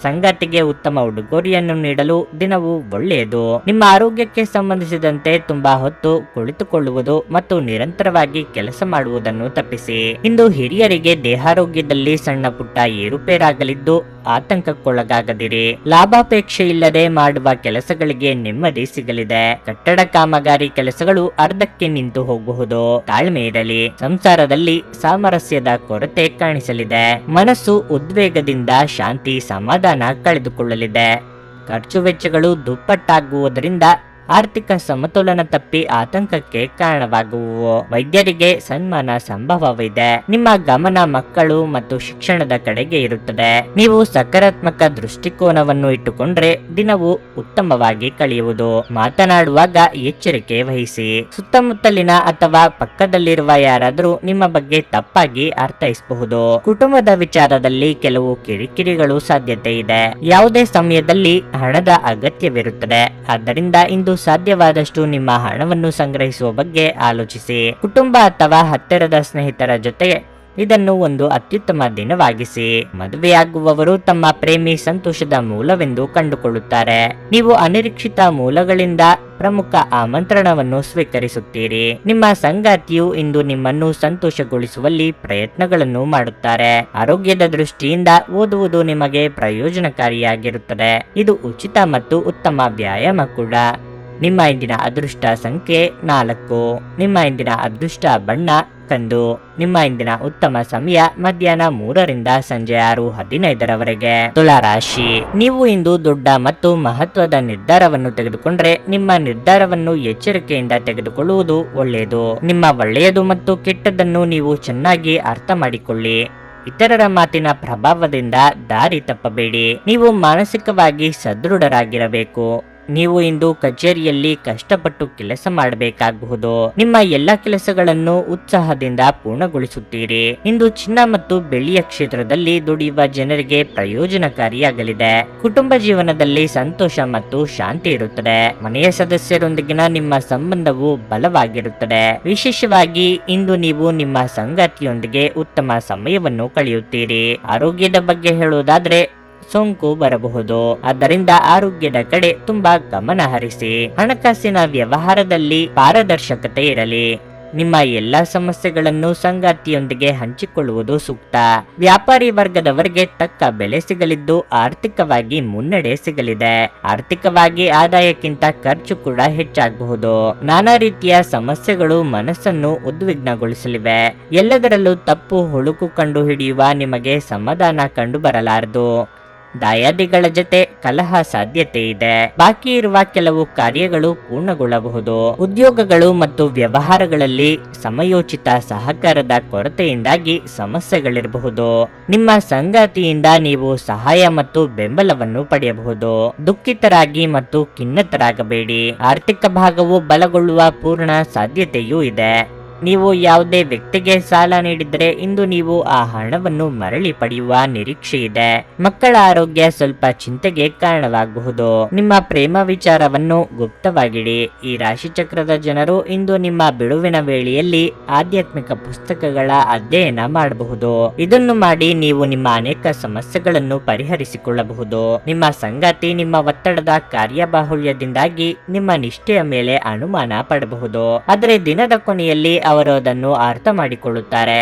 ಸಂಗಾತಿಗೆ ಉತ್ತಮ ಉಡುಗೊರೆಯನ್ನು ನೀಡಲು ದಿನವು ಒಳ್ಳೆಯದು. ನಿಮ್ಮ ಆರೋಗ್ಯಕ್ಕೆ ಸಂಬಂಧಿಸಿದಂತೆ ತುಂಬಾ ಹೊತ್ತು ಕುಳಿತುಕೊಳ್ಳುವುದು ಮತ್ತು ನಿರಂತರವಾಗಿ ಕೆಲಸ ಮಾಡುವುದನ್ನು ತಪ್ಪಿಸಿ. ಇಂದು ಹಿರಿಯರಿಗೆ ದೇಹಾರೋಗ್ಯದಲ್ಲಿ ಸಣ್ಣ ಪುಟ್ಟ ಏರುಪೇರಾಗಲಿದ್ದು ಆತಂಕಕ್ಕೊಳಗಾಗದಿರಿ. ಲಾಭಾಪೇಕ್ಷೆ ಇಲ್ಲದೆ ಮಾಡುವ ಕೆಲಸಗಳಿಗೆ ನೆಮ್ಮದಿ ಸಿಗಲಿದೆ. ಕಟ್ಟಡ ಕಾಮಗಾರಿ ಕೆಲಸಗಳು ಅರ್ಧಕ್ಕೆ ನಿಂತು ಹೋಗಬಹುದು. ತಾಳ್ಮೆ ಇರಲಿ. ಸಂಸಾರದಲ್ಲಿ ಸಾಮರಸ್ಯದ ಕೊರತೆ ಕಾಣಿಸಲಿದೆ. ಮನಸ್ಸು ಉದ್ವೇಗದಿಂದ ಶಾಂತಿ ಸಮಾಧಾನ ಕಳೆದುಕೊಳ್ಳಲಿದೆ. ಖರ್ಚು ವೆಚ್ಚಗಳು ದುಪ್ಪಟ್ಟಾಗುವುದರಿಂದ ಆರ್ಥಿಕ ಸಮತೋಲನ ತಪ್ಪಿ ಆತಂಕಕ್ಕೆ ಕಾರಣವಾಗುವು. ವೈದ್ಯರಿಗೆ ಸನ್ಮಾನ ಸಂಭವವಿದೆ. ನಿಮ್ಮ ಗಮನ ಮಕ್ಕಳು ಮತ್ತು ಶಿಕ್ಷಣದ ಕಡೆಗೆ ಇರುತ್ತದೆ. ನೀವು ಸಕಾರಾತ್ಮಕ ದೃಷ್ಟಿಕೋನವನ್ನು ಇಟ್ಟುಕೊಂಡ್ರೆ ದಿನವು ಉತ್ತಮವಾಗಿ ಕಳೆಯುವುದು. ಮಾತನಾಡುವಾಗ ಎಚ್ಚರಿಕೆ ವಹಿಸಿ. ಸುತ್ತಮುತ್ತಲಿನ ಅಥವಾ ಪಕ್ಕದಲ್ಲಿರುವ ಯಾರಾದರೂ ನಿಮ್ಮ ಬಗ್ಗೆ ತಪ್ಪಾಗಿ ಅರ್ಥೈಸಬಹುದು. ಕುಟುಂಬದ ವಿಚಾರದಲ್ಲಿ ಕೆಲವು ಕಿರಿಕಿರಿಗಳು ಸಾಧ್ಯತೆ ಇದೆ. ಯಾವುದೇ ಸಮಯದಲ್ಲಿ ಹಣದ ಅಗತ್ಯವಿರುತ್ತದೆ. ಆದ್ದರಿಂದ ಇಂದು ಸಾಧ್ಯವಾದಷ್ಟು ನಿಮ್ಮ ಹಣವನ್ನು ಸಂಗ್ರಹಿಸುವ ಬಗ್ಗೆ ಆಲೋಚಿಸಿ. ಕುಟುಂಬ ಅಥವಾ ಹತ್ತಿರದ ಸ್ನೇಹಿತರ ಜೊತೆ ಇದನ್ನು ಒಂದು ಅತ್ಯುತ್ತಮ ದಿನವಾಗಿಸಿ. ಮದುವೆಯಾಗುವವರು ತಮ್ಮ ಪ್ರೇಮಿ ಸಂತೋಷದ ಮೂಲವೆಂದು ಕಂಡುಕೊಳ್ಳುತ್ತಾರೆ. ನೀವು ಅನಿರೀಕ್ಷಿತ ಮೂಲಗಳಿಂದ ಪ್ರಮುಖ ಆಮಂತ್ರಣವನ್ನು ಸ್ವೀಕರಿಸುತ್ತೀರಿ. ನಿಮ್ಮ ಸಂಗಾತಿಯು ಇಂದು ನಿಮ್ಮನ್ನು ಸಂತೋಷಗೊಳಿಸುವಲ್ಲಿ ಪ್ರಯತ್ನಗಳನ್ನು ಮಾಡುತ್ತಾರೆ. ಆರೋಗ್ಯದ ದೃಷ್ಟಿಯಿಂದ ಓದುವುದು ನಿಮಗೆ ಪ್ರಯೋಜನಕಾರಿಯಾಗಿರುತ್ತದೆ. ಇದು ಉಚಿತ ಮತ್ತು ಉತ್ತಮ ವ್ಯಾಯಾಮ ಕೂಡ. ನಿಮ್ಮ ಇಂದಿನ ಅದೃಷ್ಟ ಸಂಖ್ಯೆ 4. ನಿಮ್ಮ ಇಂದಿನ ಅದೃಷ್ಟ ಬಣ್ಣ ಕಂದು. ನಿಮ್ಮ ಇಂದಿನ ಉತ್ತಮ ಸಮಯ ಮಧ್ಯಾಹ್ನ 3ರಿಂದ ಸಂಜೆ 6:15 ತುಲಾ ರಾಶಿ. ನೀವು ಇಂದು ದೊಡ್ಡ ಮತ್ತು ಮಹತ್ವದ ನಿರ್ಧಾರವನ್ನು ತೆಗೆದುಕೊಂಡ್ರೆ ನಿಮ್ಮ ನಿರ್ಧಾರವನ್ನು ಎಚ್ಚರಿಕೆಯಿಂದ ತೆಗೆದುಕೊಳ್ಳುವುದು ಒಳ್ಳೆಯದು. ನಿಮ್ಮ ಒಳ್ಳೆಯದು ಮತ್ತು ಕೆಟ್ಟದ್ದನ್ನು ನೀವು ಚೆನ್ನಾಗಿ ಅರ್ಥ ಮಾಡಿಕೊಳ್ಳಿ. ಇತರರ ಮಾತಿನ ಪ್ರಭಾವದಿಂದ ದಾರಿ ತಪ್ಪಬೇಡಿ. ನೀವು ಮಾನಸಿಕವಾಗಿ ಸದೃಢರಾಗಿರಬೇಕು. ನೀವು ಇಂದು ಕಚೇರಿಯಲ್ಲಿ ಕಷ್ಟಪಟ್ಟು ಕೆಲಸ ಮಾಡಬೇಕಾಗಬಹುದು. ನಿಮ್ಮ ಎಲ್ಲ ಕೆಲಸಗಳನ್ನು ಉತ್ಸಾಹದಿಂದ ಪೂರ್ಣಗೊಳಿಸುತ್ತೀರಿ. ಇಂದು ಚಿನ್ನ ಮತ್ತು ಬೆಳ್ಳಿಯ ಕ್ಷೇತ್ರದಲ್ಲಿ ದುಡಿಯುವ ಜನರಿಗೆ ಪ್ರಯೋಜನಕಾರಿಯಾಗಲಿದೆ. ಕುಟುಂಬ ಜೀವನದಲ್ಲಿ ಸಂತೋಷ ಮತ್ತು ಶಾಂತಿ ಇರುತ್ತದೆ. ಮನೆಯ ಸದಸ್ಯರೊಂದಿಗಿನ ನಿಮ್ಮ ಸಂಬಂಧವು ಬಲವಾಗಿರುತ್ತದೆ. ವಿಶೇಷವಾಗಿ ಇಂದು ನೀವು ನಿಮ್ಮ ಸಂಗಾತಿಯೊಂದಿಗೆ ಉತ್ತಮ ಸಮಯವನ್ನು ಕಳೆಯುತ್ತೀರಿ. ಆರೋಗ್ಯದ ಬಗ್ಗೆ ಹೇಳುವುದಾದ್ರೆ ಸೋಂಕು ಬರಬಹುದು. ಆದ್ದರಿಂದ ಆರೋಗ್ಯದ ಕಡೆ ತುಂಬಾ ಗಮನ ಹರಿಸಿ. ಹಣಕಾಸಿನ ವ್ಯವಹಾರದಲ್ಲಿ ಪಾರದರ್ಶಕತೆ ಇರಲಿ. ನಿಮ್ಮ ಎಲ್ಲಾ ಸಮಸ್ಯೆಗಳನ್ನು ಸಂಗಾತಿಯೊಂದಿಗೆ ಹಂಚಿಕೊಳ್ಳುವುದು ಸೂಕ್ತ. ವ್ಯಾಪಾರಿ ವರ್ಗದವರಿಗೆ ತಕ್ಕ ಬೆಲೆ ಸಿಗಲಿದ್ದು ಆರ್ಥಿಕವಾಗಿ ಮುನ್ನಡೆ ಸಿಗಲಿದೆ. ಆರ್ಥಿಕವಾಗಿ ಆದಾಯಕ್ಕಿಂತ ಖರ್ಚು ಕೂಡ ಹೆಚ್ಚಾಗಬಹುದು. ನಾನಾ ರೀತಿಯ ಸಮಸ್ಯೆಗಳು ಮನಸ್ಸನ್ನು ಉದ್ವಿಗ್ನಗೊಳಿಸಲಿವೆ. ಎಲ್ಲದರಲ್ಲೂ ತಪ್ಪು ಹುಳುಕು ಕಂಡು ಹಿಡಿಯುವ ನಿಮಗೆ ಸಮಾಧಾನ ಕಂಡು ಬರಲಾರದು. ದಾಯಾದಿಗಳ ಜೊತೆ ಕಲಹ ಸಾಧ್ಯತೆ ಇದೆ. ಬಾಕಿ ಇರುವ ಕೆಲವು ಕಾರ್ಯಗಳು ಪೂರ್ಣಗೊಳ್ಳಬಹುದು. ಉದ್ಯೋಗಗಳು ಮತ್ತು ವ್ಯವಹಾರಗಳಲ್ಲಿ ಸಮಯೋಚಿತ ಸಹಕಾರದ ಕೊರತೆಯಿಂದಾಗಿ ಸಮಸ್ಯೆಗಳಿರಬಹುದು. ನಿಮ್ಮ ಸಂಗಾತಿಯಿಂದ ನೀವು ಸಹಾಯ ಮತ್ತು ಬೆಂಬಲವನ್ನು ಪಡೆಯಬಹುದು. ದುಃಖಿತರಾಗಿ ಮತ್ತು ಖಿನ್ನತರಾಗಬೇಡಿ. ಆರ್ಥಿಕ ಭಾಗವು ಬಲಗೊಳ್ಳುವ ಪೂರ್ಣ ಸಾಧ್ಯತೆಯೂ ಇದೆ. ನೀವು ಯಾವುದೇ ವ್ಯಕ್ತಿಗೆ ಸಾಲ ನೀಡಿದರೆ ಇಂದು ನೀವು ಆ ಹಣವನ್ನು ಮರಳಿ ಪಡೆಯುವ ನಿರೀಕ್ಷೆ ಇದೆ. ಮಕ್ಕಳ ಆರೋಗ್ಯ ಸ್ವಲ್ಪ ಚಿಂತೆಗೆ ಕಾರಣವಾಗಬಹುದು. ನಿಮ್ಮ ಪ್ರೇಮ ವಿಚಾರವನ್ನು ಗುಪ್ತವಾಗಿಡಿ. ಈ ರಾಶಿಚಕ್ರದ ಜನರು ಇಂದು ನಿಮ್ಮ ಬಿಡುವಿನ ವೇಳೆಯಲ್ಲಿ ಆಧ್ಯಾತ್ಮಿಕ ಪುಸ್ತಕಗಳ ಅಧ್ಯಯನ ಮಾಡಬಹುದು. ಇದನ್ನು ಮಾಡಿ ನೀವು ನಿಮ್ಮ ಅನೇಕ ಸಮಸ್ಯೆಗಳನ್ನು ಪರಿಹರಿಸಿಕೊಳ್ಳಬಹುದು. ನಿಮ್ಮ ಸಂಗಾತಿ ನಿಮ್ಮ ಒತ್ತಡದ ಕಾರ್ಯಬಾಹುಳ್ಯದಿಂದಾಗಿ ನಿಮ್ಮ ನಿಷ್ಠೆಯ ಮೇಲೆ ಅನುಮಾನ ಪಡಬಹುದು. ಆದರೆ ದಿನದ ಕೊನೆಯಲ್ಲಿ ಅವರು ಅದನ್ನು ಅರ್ಥ ಮಾಡಿಕೊಳ್ಳುತ್ತಾರೆ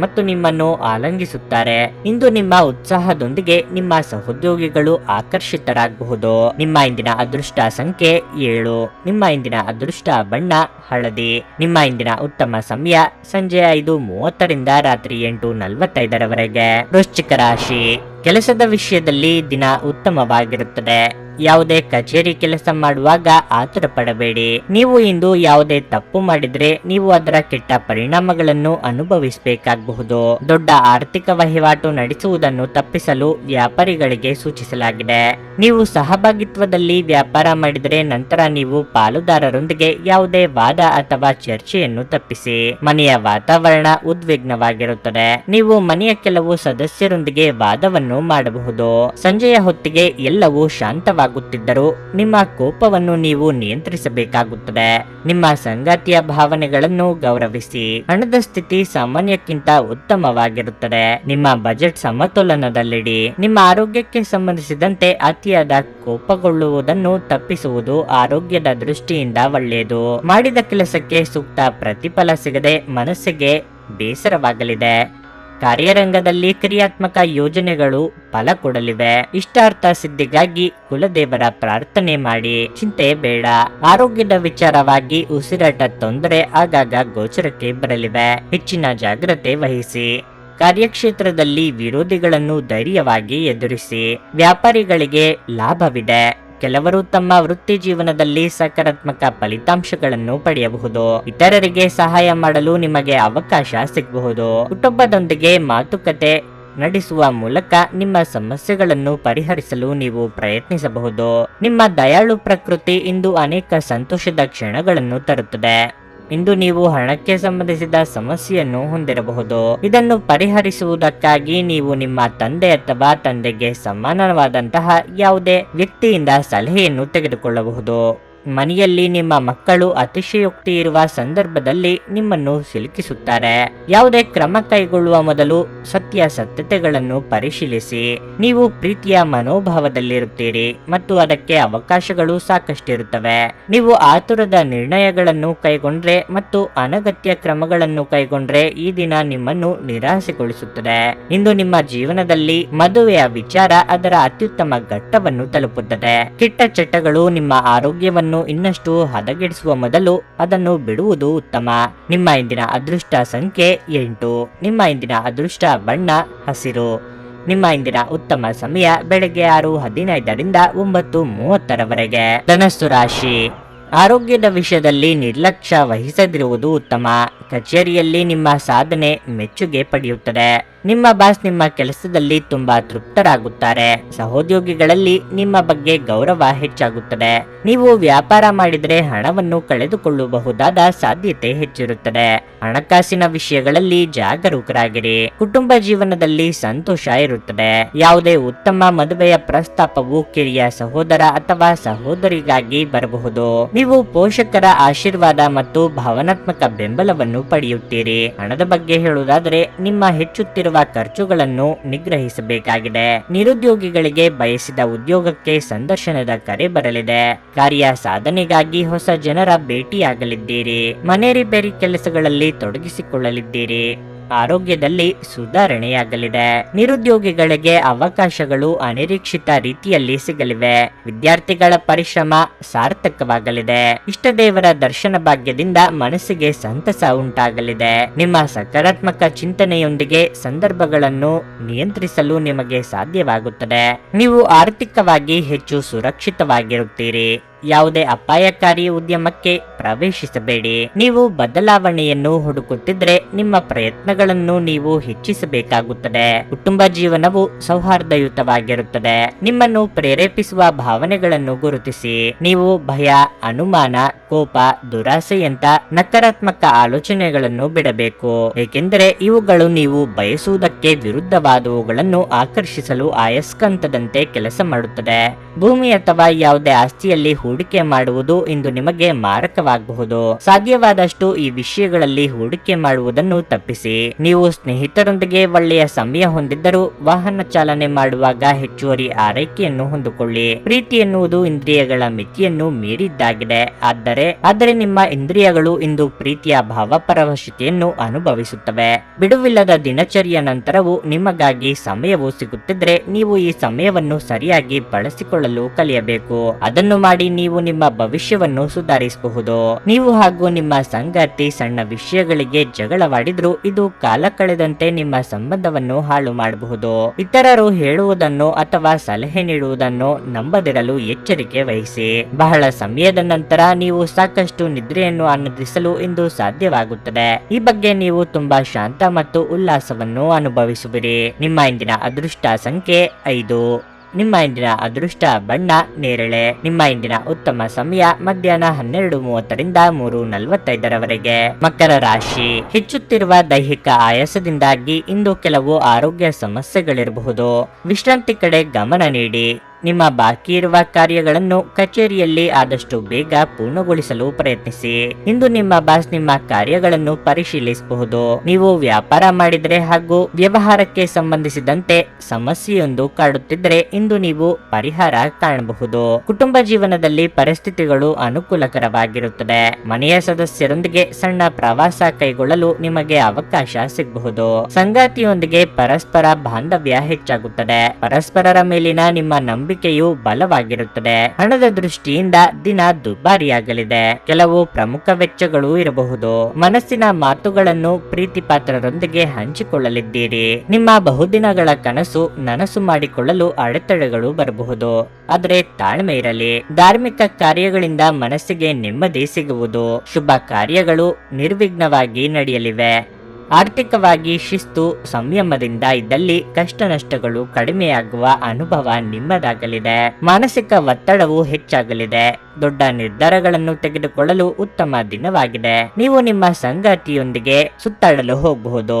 ಮತ್ತು ನಿಮ್ಮನ್ನು ಆಲಂಗಿಸುತ್ತಾರೆ. ಇಂದು ನಿಮ್ಮ ಉತ್ಸಾಹದೊಂದಿಗೆ ನಿಮ್ಮ ಸಹೋದ್ಯೋಗಿಗಳು ಆಕರ್ಷಿತರಾಗಬಹುದು. ನಿಮ್ಮ ಇಂದಿನ ಅದೃಷ್ಟ ಸಂಖ್ಯೆ 7. ನಿಮ್ಮ ಇಂದಿನ ಅದೃಷ್ಟ ಬಣ್ಣ ಹಳದಿ. ನಿಮ್ಮ ಇಂದಿನ ಉತ್ತಮ ಸಮಯ ಸಂಜೆ 5:30ರಿಂದ ರಾತ್ರಿ 8:45 ವೃಶ್ಚಿಕ ರಾಶಿ. ಕೆಲಸದ ವಿಷಯದಲ್ಲಿ ದಿನ ಉತ್ತಮವಾಗಿರುತ್ತದೆ. ಯಾವುದೇ ಕಚೇರಿ ಕೆಲಸ ಮಾಡುವಾಗ ಆತುರ ಪಡಬೇಡಿ. ನೀವು ಇಂದು ಯಾವುದೇ ತಪ್ಪು ಮಾಡಿದ್ರೆ ನೀವು ಅದರ ಕೆಟ್ಟ ಪರಿಣಾಮಗಳನ್ನು ಅನುಭವಿಸಬೇಕಾಗಬಹುದು. ದೊಡ್ಡ ಆರ್ಥಿಕ ವಹಿವಾಟು ನಡೆಸುವುದನ್ನು ತಪ್ಪಿಸಲು ವ್ಯಾಪಾರಿಗಳಿಗೆ ಸೂಚಿಸಲಾಗಿದೆ. ನೀವು ಸಹಭಾಗಿತ್ವದಲ್ಲಿ ವ್ಯಾಪಾರ ಮಾಡಿದರೆ ನಂತರ ನೀವು ಪಾಲುದಾರರೊಂದಿಗೆ ಯಾವುದೇ ವಾದ ಅಥವಾ ಚರ್ಚೆಯನ್ನು ತಪ್ಪಿಸಿ. ಮನೆಯ ವಾತಾವರಣ ಉದ್ವಿಗ್ನವಾಗಿರುತ್ತದೆ. ನೀವು ಮನೆಯ ಕೆಲವು ಸದಸ್ಯರೊಂದಿಗೆ ವಾದವನ್ನು ಮಾಡಬಹುದು. ಸಂಜೆಯ ಹೊತ್ತಿಗೆ ಎಲ್ಲವೂ ಶಾಂತವಾಗುತ್ತಿದ್ದರೂ ನಿಮ್ಮ ಕೋಪವನ್ನು ನೀವು ನಿಯಂತ್ರಿಸಬೇಕಾಗುತ್ತದೆ. ನಿಮ್ಮ ಸಂಗಾತಿಯ ಭಾವನೆಗಳನ್ನು ಗೌರವಿಸಿ. ಹಣದ ಸ್ಥಿತಿ ಸಾಮಾನ್ಯಕ್ಕಿಂತ ಉತ್ತಮವಾಗಿರುತ್ತದೆ. ನಿಮ್ಮ ಬಜೆಟ್ ಸಮತೋಲನದಲ್ಲಿಡಿ. ನಿಮ್ಮ ಆರೋಗ್ಯಕ್ಕೆ ಸಂಬಂಧಿಸಿದಂತೆ ಅತಿಯಾದ ಕೋಪಗೊಳ್ಳುವುದನ್ನು ತಪ್ಪಿಸುವುದು ಆರೋಗ್ಯದ ದೃಷ್ಟಿಯಿಂದ ಒಳ್ಳೆಯದು. ಮಾಡಿದ ಕೆಲಸಕ್ಕೆ ಸೂಕ್ತ ಪ್ರತಿಫಲ ಸಿಗದೆ ಮನಸ್ಸಿಗೆ ಬೇಸರವಾಗಲಿದೆ. ಕಾರ್ಯರಂಗದಲ್ಲಿ ಕ್ರಿಯಾತ್ಮಕ ಯೋಜನೆಗಳು ಫಲ ಕೊಡಲಿವೆ. ಇಷ್ಟಾರ್ಥ ಸಿದ್ಧಿಗಾಗಿ ಕುಲದೇವರ ಪ್ರಾರ್ಥನೆ ಮಾಡಿ. ಚಿಂತೆ ಬೇಡ. ಆರೋಗ್ಯದ ವಿಚಾರವಾಗಿ ಉಸಿರಾಟ ತೊಂದರೆ ಆಗಾಗ ಗೋಚರಕ್ಕೆ ಬರಲಿವೆ. ಹೆಚ್ಚಿನ ಜಾಗ್ರತೆ ವಹಿಸಿ. ಕಾರ್ಯಕ್ಷೇತ್ರದಲ್ಲಿ ವಿರೋಧಿಗಳನ್ನು ಧೈರ್ಯವಾಗಿ ಎದುರಿಸಿ. ವ್ಯಾಪಾರಿಗಳಿಗೆ ಲಾಭವಿದೆ. ಕೆಲವರು ತಮ್ಮ ವೃತ್ತಿ ಜೀವನದಲ್ಲಿ ಸಕಾರಾತ್ಮಕ ಫಲಿತಾಂಶಗಳನ್ನು ಪಡೆಯಬಹುದು. ಇತರರಿಗೆ ಸಹಾಯ ಮಾಡಲು ನಿಮಗೆ ಅವಕಾಶ ಸಿಗಬಹುದು. ಕುಟುಂಬದೊಂದಿಗೆ ಮಾತುಕತೆ ನಡೆಸುವ ಮೂಲಕ ನಿಮ್ಮ ಸಮಸ್ಯೆಗಳನ್ನು ಪರಿಹರಿಸಲು ನೀವು ಪ್ರಯತ್ನಿಸಬಹುದು. ನಿಮ್ಮ ದಯಾಳು ಪ್ರಕೃತಿ ಇಂದು ಅನೇಕ ಸಂತೋಷದ ಕ್ಷಣಗಳನ್ನು ತರುತ್ತದೆ. ಇಂದು ನೀವು ಹಣಕ್ಕೆ ಸಂಬಂಧಿಸಿದ ಸಮಸ್ಯೆಯನ್ನು ಹೊಂದಿರಬಹುದು. ಇದನ್ನು ಪರಿಹರಿಸುವುದಕ್ಕಾಗಿ ನೀವು ನಿಮ್ಮ ತಂದೆ ಅಥವಾ ತಂದೆಗೆ ಸಮಾನವಾದಂತಹ ಯಾವುದೇ ವ್ಯಕ್ತಿಯಿಂದ ಸಲಹೆಯನ್ನು ತೆಗೆದುಕೊಳ್ಳಬಹುದು. ಮನೆಯಲ್ಲಿ ನಿಮ್ಮ ಮಕ್ಕಳು ಅತಿಶಯೋಕ್ತಿ ಇರುವ ಸಂದರ್ಭದಲ್ಲಿ ನಿಮ್ಮನ್ನು ಸಿಲುಕಿಸುತ್ತಾರೆ. ಯಾವುದೇ ಕ್ರಮ ಕೈಗೊಳ್ಳುವ ಮೊದಲು ಸತ್ಯತೆಗಳನ್ನು ಪರಿಶೀಲಿಸಿ. ನೀವು ಪ್ರೀತಿಯ ಮನೋಭಾವದಲ್ಲಿರುತ್ತೀರಿ ಮತ್ತು ಅದಕ್ಕೆ ಅವಕಾಶಗಳು ಸಾಕಷ್ಟಿರುತ್ತವೆ. ನೀವು ಆತುರದ ನಿರ್ಣಯಗಳನ್ನು ಕೈಗೊಂಡ್ರೆ ಮತ್ತು ಅನಗತ್ಯ ಕ್ರಮಗಳನ್ನು ಕೈಗೊಂಡ್ರೆ ಈ ದಿನ ನಿಮ್ಮನ್ನು ನಿರಾಸೆಗೊಳಿಸುತ್ತದೆ. ಇಂದು ನಿಮ್ಮ ಜೀವನದಲ್ಲಿ ಮದುವೆಯ ವಿಚಾರ ಅದರ ಅತ್ಯುತ್ತಮ ಘಟ್ಟವನ್ನು ತಲುಪುತ್ತದೆ. ಕೆಟ್ಟ ಚಟಗಳು ನಿಮ್ಮ ಆರೋಗ್ಯವನ್ನು ಇನ್ನಷ್ಟು ಹದಗೆಡಿಸುವ ಮೊದಲು ಅದನ್ನು ಬಿಡುವುದು ಉತ್ತಮ. ನಿಮ್ಮ ಇಂದಿನ ಅದೃಷ್ಟ ಸಂಖ್ಯೆ 8. ನಿಮ್ಮ ಇಂದಿನ ಅದೃಷ್ಟ ಬಣ್ಣ ಹಸಿರು. ನಿಮ್ಮ ಇಂದಿನ ಉತ್ತಮ ಸಮಯ ಬೆಳಗ್ಗೆ 6:15 9:30 ಧನಸ್ಸು ರಾಶಿ. ಆರೋಗ್ಯದ ವಿಷಯದಲ್ಲಿ ನಿರ್ಲಕ್ಷ್ಯ ವಹಿಸದಿರುವುದು ಉತ್ತಮ. ಕಚೇರಿಯಲ್ಲಿ ನಿಮ್ಮ ಸಾಧನೆ ಮೆಚ್ಚುಗೆ ಪಡೆಯುತ್ತದೆ. ನಿಮ್ಮ ಬಾಸ್ ನಿಮ್ಮ ಕೆಲಸದಲ್ಲಿ ತುಂಬಾ ತೃಪ್ತರಾಗುತ್ತಾರೆ. ಸಹೋದ್ಯೋಗಿಗಳಲ್ಲಿ ನಿಮ್ಮ ಬಗ್ಗೆ ಗೌರವ ಹೆಚ್ಚಾಗುತ್ತದೆ. ನೀವು ವ್ಯಾಪಾರ ಮಾಡಿದರೆ ಹಣವನ್ನು ಕಳೆದುಕೊಳ್ಳಬಹುದಾದ ಸಾಧ್ಯತೆ ಹೆಚ್ಚಿರುತ್ತದೆ. ಹಣಕಾಸಿನ ವಿಷಯಗಳಲ್ಲಿ ಜಾಗರೂಕರಾಗಿರಿ. ಕುಟುಂಬ ಜೀವನದಲ್ಲಿ ಸಂತೋಷ ಇರುತ್ತದೆ. ಯಾವುದೇ ಉತ್ತಮ ಮದುವೆಯ ಪ್ರಸ್ತಾಪವು ಕಿರಿಯ ಸಹೋದರ ಅಥವಾ ಸಹೋದರಿಗಾಗಿ ಬರಬಹುದು. ನೀವು ಪೋಷಕರ ಆಶೀರ್ವಾದ ಮತ್ತು ಭಾವನಾತ್ಮಕ ಬೆಂಬಲವನ್ನು ಪಡೆಯುತ್ತೀರಿ. ಹಣದ ಬಗ್ಗೆ ಹೇಳುವುದಾದರೆ ನಿಮ್ಮ ಹೆಚ್ಚುತ್ತಿರುವ ಖರ್ಚುಗಳನ್ನು ನಿಗ್ರಹಿಸಬೇಕಾಗಿದೆ. ನಿರುದ್ಯೋಗಿಗಳಿಗೆ ಬಯಸಿದ ಉದ್ಯೋಗಕ್ಕೆ ಸಂದರ್ಶನದ ಕರೆ ಬರಲಿದೆ. ಕಾರ್ಯ ಸಾಧನೆಗಾಗಿ ಹೊಸ ಜನರ ಭೇಟಿಯಾಗಲಿದ್ದೀರಿ. ಮನೆ ರಿಪೇರಿ ಕೆಲಸಗಳಲ್ಲಿ ತೊಡಗಿಸಿಕೊಳ್ಳಲಿದ್ದೀರಿ. ಆರೋಗ್ಯದಲ್ಲಿ ಸುಧಾರಣೆಯಾಗಲಿದೆ. ನಿರುದ್ಯೋಗಿಗಳಿಗೆ ಅವಕಾಶಗಳು ಅನಿರೀಕ್ಷಿತ ರೀತಿಯಲ್ಲಿ ಸಿಗಲಿವೆ. ವಿದ್ಯಾರ್ಥಿಗಳ ಪರಿಶ್ರಮ ಸಾರ್ಥಕವಾಗಲಿದೆ. ಇಷ್ಟ ದೇವರ ದರ್ಶನ ಭಾಗ್ಯದಿಂದ ಮನಸ್ಸಿಗೆ ಸಂತಸ ಉಂಟಾಗಲಿದೆ. ನಿಮ್ಮ ಸಕಾರಾತ್ಮಕ ಚಿಂತನೆಯೊಂದಿಗೆ ಸಂದರ್ಭಗಳನ್ನು ನಿಯಂತ್ರಿಸಲು ನಿಮಗೆ ಸಾಧ್ಯವಾಗುತ್ತದೆ. ನೀವು ಆರ್ಥಿಕವಾಗಿ ಹೆಚ್ಚು ಸುರಕ್ಷಿತವಾಗಿರುತ್ತೀರಿ. ಯಾವುದೇ ಅಪಾಯಕಾರಿ ಉದ್ಯಮಕ್ಕೆ ಪ್ರವೇಶಿಸಬೇಡಿ. ನೀವು ಬದಲಾವಣೆಯನ್ನು ಹುಡುಕುತ್ತಿದ್ರೆ ನಿಮ್ಮ ಪ್ರಯತ್ನಗಳನ್ನು ನೀವು ಹೆಚ್ಚಿಸಬೇಕಾಗುತ್ತದೆ. ಕುಟುಂಬ ಜೀವನವು ಸೌಹಾರ್ದಯುತವಾಗಿರುತ್ತದೆ. ನಿಮ್ಮನ್ನು ಪ್ರೇರೇಪಿಸುವ ಭಾವನೆಗಳನ್ನು ಗುರುತಿಸಿ. ನೀವು ಭಯ, ಅನುಮಾನ, ಕೋಪ, ದುರಾಸೆಯಂತ ನಕಾರಾತ್ಮಕ ಆಲೋಚನೆಗಳನ್ನು ಬಿಡಬೇಕು. ಏಕೆಂದರೆ ಇವುಗಳು ನೀವು ಬಯಸುವುದಕ್ಕೆ ವಿರುದ್ಧವಾದವುಗಳನ್ನು ಆಕರ್ಷಿಸಲು ಆಯಸ್ಕಂತದಂತೆ ಕೆಲಸ ಮಾಡುತ್ತದೆ. ಭೂಮಿ ಅಥವಾ ಯಾವುದೇ ಆಸ್ತಿಯಲ್ಲಿ ಹೂಡಿಕೆ ಮಾಡುವುದು ಇಂದು ನಿಮಗೆ ಮಾರಕವಾಗಬಹುದು. ಸಾಧ್ಯವಾದಷ್ಟು ಈ ವಿಷಯಗಳಲ್ಲಿ ಹೂಡಿಕೆ ಮಾಡುವುದನ್ನು ತಪ್ಪಿಸಿ. ನೀವು ಸ್ನೇಹಿತರೊಂದಿಗೆ ಒಳ್ಳೆಯ ಸಮಯ ಹೊಂದಿದ್ದರೂ ವಾಹನ ಚಾಲನೆ ಮಾಡುವಾಗ ಹೆಚ್ಚುವರಿ ಆರೈಕೆಯನ್ನು ಹೊಂದಿಕೊಳ್ಳಿ. ಪ್ರೀತಿ ಎನ್ನುವುದು ಇಂದ್ರಿಯಗಳ ಮಿತಿಯನ್ನು ಮೀರಿದ್ದಾಗಿದೆ. ಆದರೆ ನಿಮ್ಮ ಇಂದ್ರಿಯಗಳು ಇಂದು ಪ್ರೀತಿಯ ಭಾವಪರವಶತೆಯನ್ನು ಅನುಭವಿಸುತ್ತವೆ. ಬಿಡುವಿಲ್ಲದ ದಿನಚರಿಯ ನಂತರವೂ ನಿಮಗಾಗಿ ಸಮಯವು ಸಿಗುತ್ತಿದ್ರೆ ನೀವು ಈ ಸಮಯವನ್ನು ಸರಿಯಾಗಿ ಬಳಸಿಕೊಳ್ಳಲು ಕಲಿಯಬೇಕು. ಅದನ್ನು ಮಾಡಿ ನೀವು ನಿಮ್ಮ ಭವಿಷ್ಯವನ್ನು ಸುಧಾರಿಸಬಹುದು. ನೀವು ಹಾಗೂ ನಿಮ್ಮ ಸಂಗಾತಿ ಸಣ್ಣ ವಿಷಯಗಳಿಗೆ ಜಗಳವಾಡಿದ್ರು ಇದು ಕಾಲ ಕಳೆದಂತೆ ನಿಮ್ಮ ಸಂಬಂಧವನ್ನು ಹಾಳು ಮಾಡಬಹುದು. ಇತರರು ಹೇಳುವುದನ್ನು ಅಥವಾ ಸಲಹೆ ನೀಡುವುದನ್ನು ನಂಬದಿರಲು ಎಚ್ಚರಿಕೆ ವಹಿಸಿ. ಬಹಳ ಸಮಯದ ನಂತರ ನೀವು ಸಾಕಷ್ಟು ನಿದ್ರೆಯನ್ನು ಆನಂದಿಸಲು ಇಂದು ಸಾಧ್ಯವಾಗುತ್ತದೆ. ಈ ಬಗ್ಗೆ ನೀವು ತುಂಬಾ ಶಾಂತ ಮತ್ತು ಉಲ್ಲಾಸವನ್ನು ಅನುಭವಿಸುವಿರಿ. ನಿಮ್ಮ ಇಂದಿನ ಅದೃಷ್ಟ ಸಂಖ್ಯೆ 5. ನಿಮ್ಮ ಇಂದಿನ ಅದೃಷ್ಟ ಬಣ್ಣ ನೇರಳೆ. ನಿಮ್ಮ ಇಂದಿನ ಉತ್ತಮ ಸಮಯ ಮಧ್ಯಾಹ್ನ 12:30 3:45 ಮಕರ ರಾಶಿ. ಹೆಚ್ಚುತ್ತಿರುವ ದೈಹಿಕ ಆಯಾಸದಿಂದಾಗಿ ಇಂದು ಕೆಲವು ಆರೋಗ್ಯ ಸಮಸ್ಯೆಗಳಿರಬಹುದು. ವಿಶ್ರಾಂತಿ ಕಡೆ ಗಮನ ನೀಡಿ. ನಿಮ್ಮ ಬಾಕಿ ಇರುವ ಕಾರ್ಯಗಳನ್ನು ಕಚೇರಿಯಲ್ಲಿ ಆದಷ್ಟು ಬೇಗ ಪೂರ್ಣಗೊಳಿಸಲು ಪ್ರಯತ್ನಿಸಿ. ಇಂದು ನಿಮ್ಮ ಬಾಸ್ ನಿಮ್ಮ ಕಾರ್ಯಗಳನ್ನು ಪರಿಶೀಲಿಸಬಹುದು. ನೀವು ವ್ಯಾಪಾರ ಮಾಡಿದರೆ ಹಾಗೂ ವ್ಯವಹಾರಕ್ಕೆ ಸಂಬಂಧಿಸಿದಂತೆ ಸಮಸ್ಯೆಯೊಂದು ಕಾಡುತ್ತಿದ್ದರೆ ಇಂದು ನೀವು ಪರಿಹಾರ ಕಾಣಬಹುದು. ಕುಟುಂಬ ಜೀವನದಲ್ಲಿ ಪರಿಸ್ಥಿತಿಗಳು ಅನುಕೂಲಕರವಾಗಿರುತ್ತದೆ. ಮನೆಯ ಸದಸ್ಯರೊಂದಿಗೆ ಸಣ್ಣ ಪ್ರವಾಸ ಕೈಗೊಳ್ಳಲು ನಿಮಗೆ ಅವಕಾಶ ಸಿಗಬಹುದು. ಸಂಗಾತಿಯೊಂದಿಗೆ ಪರಸ್ಪರ ಬಾಂಧವ್ಯ ಹೆಚ್ಚಾಗುತ್ತದೆ. ಪರಸ್ಪರರ ಮೇಲಿನ ನಿಮ್ಮ ನಂಬಿಕೆ ನಂಬಿಕೆಯು ಬಲವಾಗಿರುತ್ತದೆ. ಹಣದ ದೃಷ್ಟಿಯಿಂದ ದಿನ ದುಬಾರಿಯಾಗಲಿದೆ. ಕೆಲವು ಪ್ರಮುಖ ವೆಚ್ಚಗಳು ಇರಬಹುದು. ಮನಸ್ಸಿನ ಮಾತುಗಳನ್ನು ಪ್ರೀತಿ ಪಾತ್ರರೊಂದಿಗೆ ಹಂಚಿಕೊಳ್ಳಲಿದ್ದೀರಿ. ನಿಮ್ಮ ಬಹುದಿನಗಳ ಕನಸು ನನಸು ಮಾಡಿಕೊಳ್ಳಲು ಅಡೆತಡೆಗಳು ಬರಬಹುದು, ಆದರೆ ತಾಳ್ಮೆ ಇರಲಿ. ಧಾರ್ಮಿಕ ಕಾರ್ಯಗಳಿಂದ ಮನಸ್ಸಿಗೆ ನೆಮ್ಮದಿ ಸಿಗುವುದು. ಶುಭ ಕಾರ್ಯಗಳು ನಿರ್ವಿಘ್ನವಾಗಿ ನಡೆಯಲಿವೆ. ಆರ್ಥಿಕವಾಗಿ ಶಿಸ್ತು ಸಂಯಮದಿಂದ ಇದ್ದಲ್ಲಿ ಕಷ್ಟ ನಷ್ಟಗಳು ಕಡಿಮೆಯಾಗುವ ಅನುಭವ ನಿಮ್ಮದಾಗಲಿದೆ. ಮಾನಸಿಕ ಒತ್ತಡವು ಹೆಚ್ಚಾಗಲಿದೆ. ದೊಡ್ಡ ನಿರ್ಧಾರಗಳನ್ನು ತೆಗೆದುಕೊಳ್ಳಲು ಉತ್ತಮ ದಿನವಾಗಿದೆ. ನೀವು ನಿಮ್ಮ ಸಂಗಾತಿಯೊಂದಿಗೆ ಸುತ್ತಾಡಲು ಹೋಗಬಹುದು.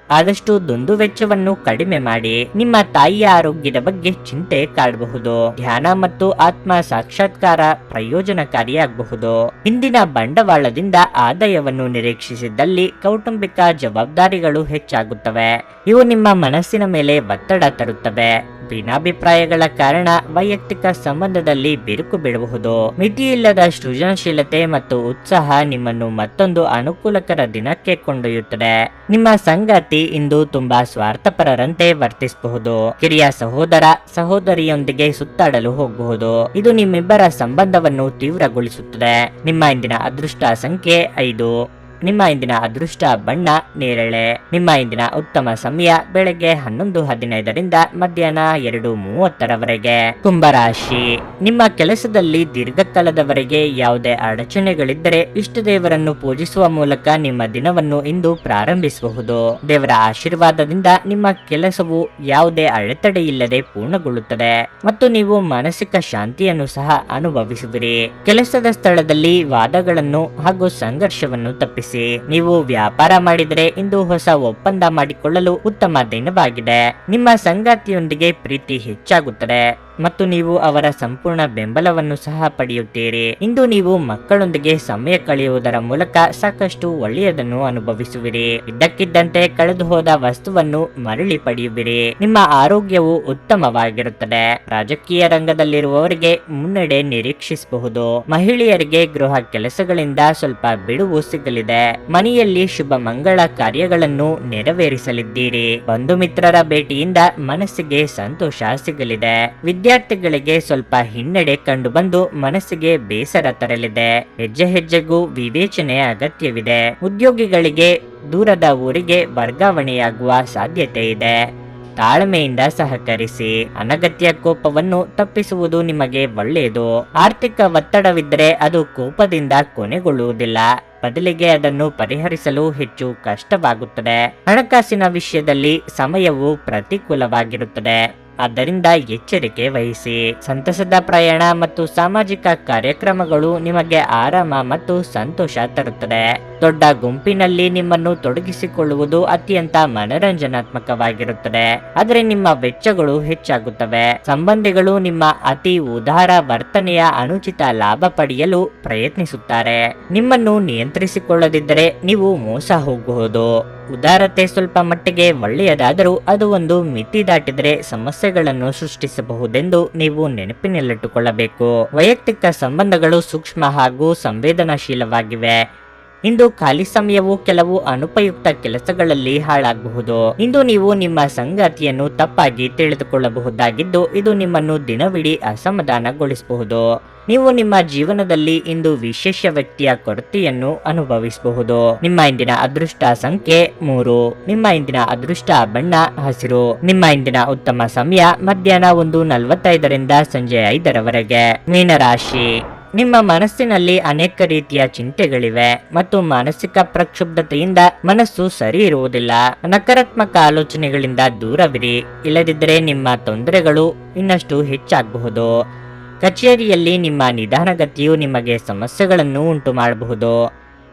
ಆದಷ್ಟು ದುಂದುವೆಚ್ಚವನ್ನು ಕಡಿಮೆ ಮಾಡಿ. ನಿಮ್ಮ ತಾಯಿಯ ಆರೋಗ್ಯದ ಬಗ್ಗೆ ಚಿಂತೆ ಕಾಡಬಹುದು. ಧ್ಯಾನ ಮತ್ತು ಆತ್ಮ ಸಾಕ್ಷಾತ್ಕಾರ ಪ್ರಯೋಜನಕಾರಿಯಾಗಬಹುದು. ಹಿಂದಿನ ಬಂಡವಾಳದಿಂದ ಆದಾಯವನ್ನು ನಿರೀಕ್ಷಿಸಿದ್ದಲ್ಲಿ ಕೌಟುಂಬಿಕ ಜವಾಬ್ದಾರಿಗಳು ಹೆಚ್ಚಾಗುತ್ತವೆ. ಇವು ನಿಮ್ಮ ಮನಸ್ಸಿನ ಮೇಲೆ ಒತ್ತಡ ತರುತ್ತವೆ. ಭಿನ್ನಾಭಿಪ್ರಾಯಗಳ ಕಾರಣ ವೈಯಕ್ತಿಕ ಸಂಬಂಧದಲ್ಲಿ ಬಿರುಕು ಬಿಡಬಹುದು. ಮಿತಿಯಿಲ್ಲದ ಸೃಜನಶೀಲತೆ ಮತ್ತು ಉತ್ಸಾಹ ನಿಮ್ಮನ್ನು ಮತ್ತೊಂದು ಅನುಕೂಲಕರ ದಿನಕ್ಕೆ ಕೊಂಡೊಯ್ಯುತ್ತದೆ. ನಿಮ್ಮ ಸಂಗಾತಿ ಇಂದು ತುಂಬಾ ಸ್ವಾರ್ಥಪರರಂತೆ ವರ್ತಿಸಬಹುದು. ಕಿರಿಯ ಸಹೋದರ ಸಹೋದರಿಯೊಂದಿಗೆ ಸುತ್ತಾಡಲು ಹೋಗಬಹುದು. ಇದು ನಿಮ್ಮಿಬ್ಬರ ಸಂಬಂಧವನ್ನು ತೀವ್ರಗೊಳಿಸುತ್ತದೆ. ನಿಮ್ಮ ಇಂದಿನ ಅದೃಷ್ಟ ಸಂಖ್ಯೆ 5. ನಿಮ್ಮ ಇಂದಿನ ಅದೃಷ್ಟ ಬಣ್ಣ ನೇರಳೆ. ನಿಮ್ಮ ಇಂದಿನ ಉತ್ತಮ ಸಮಯ ಬೆಳಗ್ಗೆ 11:15 ಮಧ್ಯಾಹ್ನ 2:30 ಕುಂಭರಾಶಿ. ನಿಮ್ಮ ಕೆಲಸದಲ್ಲಿ ದೀರ್ಘಕಾಲದವರೆಗೆ ಯಾವುದೇ ಅಡಚಣೆಗಳಿದ್ದರೆ ಇಷ್ಟ ದೇವರನ್ನು ಪೂಜಿಸುವ ಮೂಲಕ ನಿಮ್ಮ ದಿನವನ್ನು ಇಂದು ಪ್ರಾರಂಭಿಸಬಹುದು. ದೇವರ ಆಶೀರ್ವಾದದಿಂದ ನಿಮ್ಮ ಕೆಲಸವು ಯಾವುದೇ ಅಡೆತಡೆಯಿಲ್ಲದೆ ಪೂರ್ಣಗೊಳ್ಳುತ್ತದೆ ಮತ್ತು ನೀವು ಮಾನಸಿಕ ಶಾಂತಿಯನ್ನು ಸಹ ಅನುಭವಿಸುವಿರಿ. ಕೆಲಸದ ಸ್ಥಳದಲ್ಲಿ ವಾದಗಳನ್ನು ಹಾಗೂ ಸಂಘರ್ಷವನ್ನು ತಪ್ಪಿಸಿ. ನೀವು ವ್ಯಾಪಾರ ಮಾಡಿದರೆ ಇಂದು ಹೊಸ ಒಪ್ಪಂದ ಮಾಡಿಕೊಳ್ಳಲು ಉತ್ತಮ ದಿನವಾಗಿದೆ. ನಿಮ್ಮ ಸಂಗಾತಿಯೊಂದಿಗೆ ಪ್ರೀತಿ ಹೆಚ್ಚಾಗುತ್ತದೆ ಮತ್ತು ನೀವು ಅವರ ಸಂಪೂರ್ಣ ಬೆಂಬಲವನ್ನು ಸಹ ಪಡೆಯುತ್ತೀರಿ. ಇಂದು ನೀವು ಮಕ್ಕಳೊಂದಿಗೆ ಸಮಯ ಕಳೆಯುವುದರ ಮೂಲಕ ಸಾಕಷ್ಟು ಒಳ್ಳೆಯದನ್ನು ಅನುಭವಿಸುವಿರಿ. ಇದ್ದಕ್ಕಿದ್ದಂತೆ ಕಳೆದು ಹೋದ ವಸ್ತುವನ್ನು ಮರಳಿ ಪಡೆಯುವಿರಿ. ನಿಮ್ಮ ಆರೋಗ್ಯವು ಉತ್ತಮವಾಗಿರುತ್ತದೆ. ರಾಜಕೀಯ ರಂಗದಲ್ಲಿರುವವರಿಗೆ ಮುನ್ನಡೆ ನಿರೀಕ್ಷಿಸಬಹುದು. ಮಹಿಳೆಯರಿಗೆ ಗೃಹ ಕೆಲಸಗಳಿಂದ ಸ್ವಲ್ಪ ಬಿಡುವು ಸಿಗಲಿದೆ. ಮನೆಯಲ್ಲಿ ಶುಭ ಮಂಗಳ ಕಾರ್ಯಗಳನ್ನು ನೆರವೇರಿಸಲಿದ್ದೀರಿ. ಬಂಧು ಮಿತ್ರರ ಭೇಟಿಯಿಂದ ಮನಸ್ಸಿಗೆ ಸಂತೋಷ ಸಿಗಲಿದೆ. ವಿದ್ಯಾರ್ಥಿಗಳಿಗೆ ಸ್ವಲ್ಪ ಹಿನ್ನಡೆ ಕಂಡುಬಂದು ಮನಸ್ಸಿಗೆ ಬೇಸರ ತರಲಿದೆ. ಹೆಜ್ಜೆ ಹೆಜ್ಜೆಗೂ ವಿವೇಚನೆ ಅಗತ್ಯವಿದೆ. ಉದ್ಯೋಗಿಗಳಿಗೆ ದೂರದ ಊರಿಗೆ ವರ್ಗಾವಣೆಯಾಗುವ ಸಾಧ್ಯತೆ ಇದೆ. ತಾಳ್ಮೆಯಿಂದ ಸಹಕರಿಸಿ. ಅನಗತ್ಯ ಕೋಪವನ್ನು ತಪ್ಪಿಸುವುದು ನಿಮಗೆ ಒಳ್ಳೆಯದು. ಆರ್ಥಿಕ ಒತ್ತಡವಿದ್ದರೆ ಅದು ಕೋಪದಿಂದ ಕೊನೆಗೊಳ್ಳುವುದಿಲ್ಲ. ಬದಲಿಗೆ ಅದನ್ನು ಪರಿಹರಿಸಲು ಹೆಚ್ಚು ಕಷ್ಟವಾಗುತ್ತದೆ. ಹಣಕಾಸಿನ ವಿಷಯದಲ್ಲಿ ಸಮಯವು ಪ್ರತಿಕೂಲವಾಗಿರುತ್ತದೆ. ಆದ್ದರಿಂದ ಎಚ್ಚರಿಕೆ ವಹಿಸಿ. ಸಂತಸದ ಪ್ರಯಾಣ ಮತ್ತು ಸಾಮಾಜಿಕ ಕಾರ್ಯಕ್ರಮಗಳು ನಿಮಗೆ ಆರಾಮ ಮತ್ತು ಸಂತೋಷ ತರುತ್ತದೆ. ದೊಡ್ಡ ಗುಂಪಿನಲ್ಲಿ ನಿಮ್ಮನ್ನು ತೊಡಗಿಸಿಕೊಳ್ಳುವುದು ಅತ್ಯಂತ ಮನರಂಜನಾತ್ಮಕವಾಗಿರುತ್ತದೆ, ಆದರೆ ನಿಮ್ಮ ವೆಚ್ಚಗಳು ಹೆಚ್ಚಾಗುತ್ತವೆ. ಸಂಬಂಧಿಗಳು ನಿಮ್ಮ ಅತಿ ಉದಾರ ವರ್ತನೆಯ ಅನುಚಿತ ಲಾಭ ಪಡೆಯಲು ಪ್ರಯತ್ನಿಸುತ್ತಾರೆ. ನಿಮ್ಮನ್ನು ನಿಯಂತ್ರಿಸಿಕೊಳ್ಳದಿದ್ದರೆ ನೀವು ಮೋಸ ಹೋಗಬಹುದು. ಉದಾರತೆ ಸ್ವಲ್ಪ ಮಟ್ಟಿಗೆ ಒಳ್ಳೆಯದಾದರೂ ಅದು ಒಂದು ಮಿತಿ ದಾಟಿದರೆ ಸಮಸ್ಯೆಗಳನ್ನು ಸೃಷ್ಟಿಸಬಹುದೆಂದು ನೀವು ನೆನಪಿನಲ್ಲಿಟ್ಟುಕೊಳ್ಳಬೇಕು. ವೈಯಕ್ತಿಕ ಸಂಬಂಧಗಳು ಸೂಕ್ಷ್ಮ ಹಾಗೂ ಸಂವೇದನಾಶೀಲವಾಗಿವೆ. ಇಂದು ಖಾಲಿ ಸಮಯವು ಕೆಲವು ಅನುಪಯುಕ್ತ ಕೆಲಸಗಳಲ್ಲಿ ಹಾಳಾಗಬಹುದು. ಇಂದು ನೀವು ನಿಮ್ಮ ಸಂಗಾತಿಯನ್ನು ತಪ್ಪಾಗಿ ತಿಳಿದುಕೊಳ್ಳಬಹುದಾಗಿದ್ದು ಇದು ನಿಮ್ಮನ್ನು ದಿನವಿಡೀ ಅಸಮಾಧಾನಗೊಳಿಸಬಹುದು. ನೀವು ನಿಮ್ಮ ಜೀವನದಲ್ಲಿ ಇಂದು ವಿಶೇಷ ವ್ಯಕ್ತಿಯ ಕೊರತೆಯನ್ನು ಅನುಭವಿಸಬಹುದು. ನಿಮ್ಮ ಇಂದಿನ ಅದೃಷ್ಟ ಸಂಖ್ಯೆ 3. ನಿಮ್ಮ ಇಂದಿನ ಅದೃಷ್ಟ ಬಣ್ಣ ಹಸಿರು. ನಿಮ್ಮ ಇಂದಿನ ಉತ್ತಮ ಸಮಯ ಮಧ್ಯಾಹ್ನ 1:45 ಸಂಜೆ 5:00 ಮೀನರಾಶಿ. ನಿಮ್ಮ ಮನಸ್ಸಿನಲ್ಲಿ ಅನೇಕ ರೀತಿಯ ಚಿಂತೆಗಳಿವೆ ಮತ್ತು ಮಾನಸಿಕ ಪ್ರಕ್ಷುಬ್ಧತೆಯಿಂದ ಮನಸ್ಸು ಸರಿ ಇರುವುದಿಲ್ಲ. ನಕಾರಾತ್ಮಕ ಆಲೋಚನೆಗಳಿಂದ ದೂರವಿರಿ, ಇಲ್ಲದಿದ್ದರೆ ನಿಮ್ಮ ತೊಂದರೆಗಳು ಇನ್ನಷ್ಟು ಹೆಚ್ಚಾಗಬಹುದು. ಕಚೇರಿಯಲ್ಲಿ ನಿಮ್ಮ ನಿಧಾನಗತಿಯು ನಿಮಗೆ ಸಮಸ್ಯೆಗಳನ್ನು ಉಂಟು ಮಾಡಬಹುದು.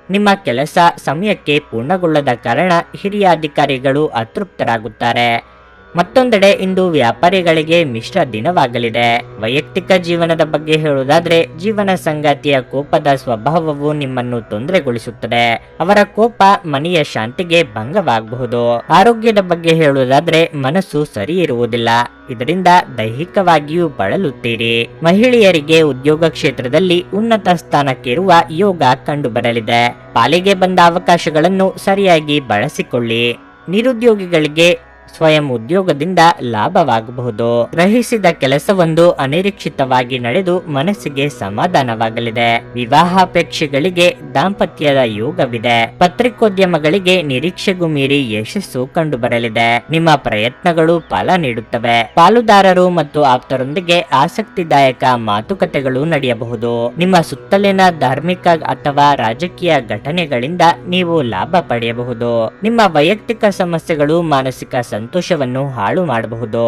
ನಿಮ್ಮ ಕೆಲಸ ಸಮಯಕ್ಕೆ ಪೂರ್ಣಗೊಳ್ಳದ ಕಾರಣ ಹಿರಿಯ ಅಧಿಕಾರಿಗಳು ಅತೃಪ್ತರಾಗುತ್ತಾರೆ. ಮತ್ತೊಂದೆಡೆ ಇಂದು ವ್ಯಾಪಾರಿಗಳಿಗೆ ಮಿಶ್ರ ದಿನವಾಗಲಿದೆ. ವೈಯಕ್ತಿಕ ಜೀವನದ ಬಗ್ಗೆ ಹೇಳುವುದಾದ್ರೆ ಜೀವನ ಸಂಗಾತಿಯ ಕೋಪದ ಸ್ವಭಾವವು ನಿಮ್ಮನ್ನು ತೊಂದರೆಗೊಳಿಸುತ್ತದೆ. ಅವರ ಕೋಪ ಮನೆಯ ಶಾಂತಿಗೆ ಭಂಗವಾಗಬಹುದು. ಆರೋಗ್ಯದ ಬಗ್ಗೆ ಹೇಳುವುದಾದ್ರೆ ಮನಸ್ಸು ಸರಿ ಇರುವುದಿಲ್ಲ, ಇದರಿಂದ ದೈಹಿಕವಾಗಿಯೂ ಬಳಲುತ್ತೀರಿ. ಮಹಿಳೆಯರಿಗೆ ಉದ್ಯೋಗ ಕ್ಷೇತ್ರದಲ್ಲಿ ಉನ್ನತ ಸ್ಥಾನಕ್ಕಿರುವ ಯೋಗ ಕಂಡುಬರಲಿದೆ. ಪಾಲಿಗೆ ಬಂದ ಅವಕಾಶಗಳನ್ನು ಸರಿಯಾಗಿ ಬಳಸಿಕೊಳ್ಳಿ. ನಿರುದ್ಯೋಗಿಗಳಿಗೆ ಸ್ವಯಂ ಉದ್ಯೋಗದಿಂದ ಲಾಭವಾಗಬಹುದು. ಗ್ರಹಿಸಿದ ಕೆಲಸವೊಂದು ಅನಿರೀಕ್ಷಿತವಾಗಿ ನಡೆದು ಮನಸ್ಸಿಗೆ ಸಮಾಧಾನವಾಗಲಿದೆ. ವಿವಾಹಾಪೇಕ್ಷೆಗಳಿಗೆ ದಾಂಪತ್ಯದ ಯೋಗವಿದೆ. ಪತ್ರಿಕೋದ್ಯಮಗಳಿಗೆ ನಿರೀಕ್ಷೆಗೂ ಮೀರಿ ಯಶಸ್ಸು ಕಂಡುಬರಲಿದೆ. ನಿಮ್ಮ ಪ್ರಯತ್ನಗಳು ಫಲ ನೀಡುತ್ತವೆ. ಪಾಲುದಾರರು ಮತ್ತು ಆಪ್ತರೊಂದಿಗೆ ಆಸಕ್ತಿದಾಯಕ ಮಾತುಕತೆಗಳು ನಡೆಯಬಹುದು. ನಿಮ್ಮ ಸುತ್ತಲಿನ ಧಾರ್ಮಿಕ ಅಥವಾ ರಾಜಕೀಯ ಘಟನೆಗಳಿಂದ ನೀವು ಲಾಭ ಪಡೆಯಬಹುದು. ನಿಮ್ಮ ವೈಯಕ್ತಿಕ ಸಮಸ್ಯೆಗಳು ಮಾನಸಿಕ ಸಂತೋಷವನ್ನು ಹಾಳು ಮಾಡಬಹುದು.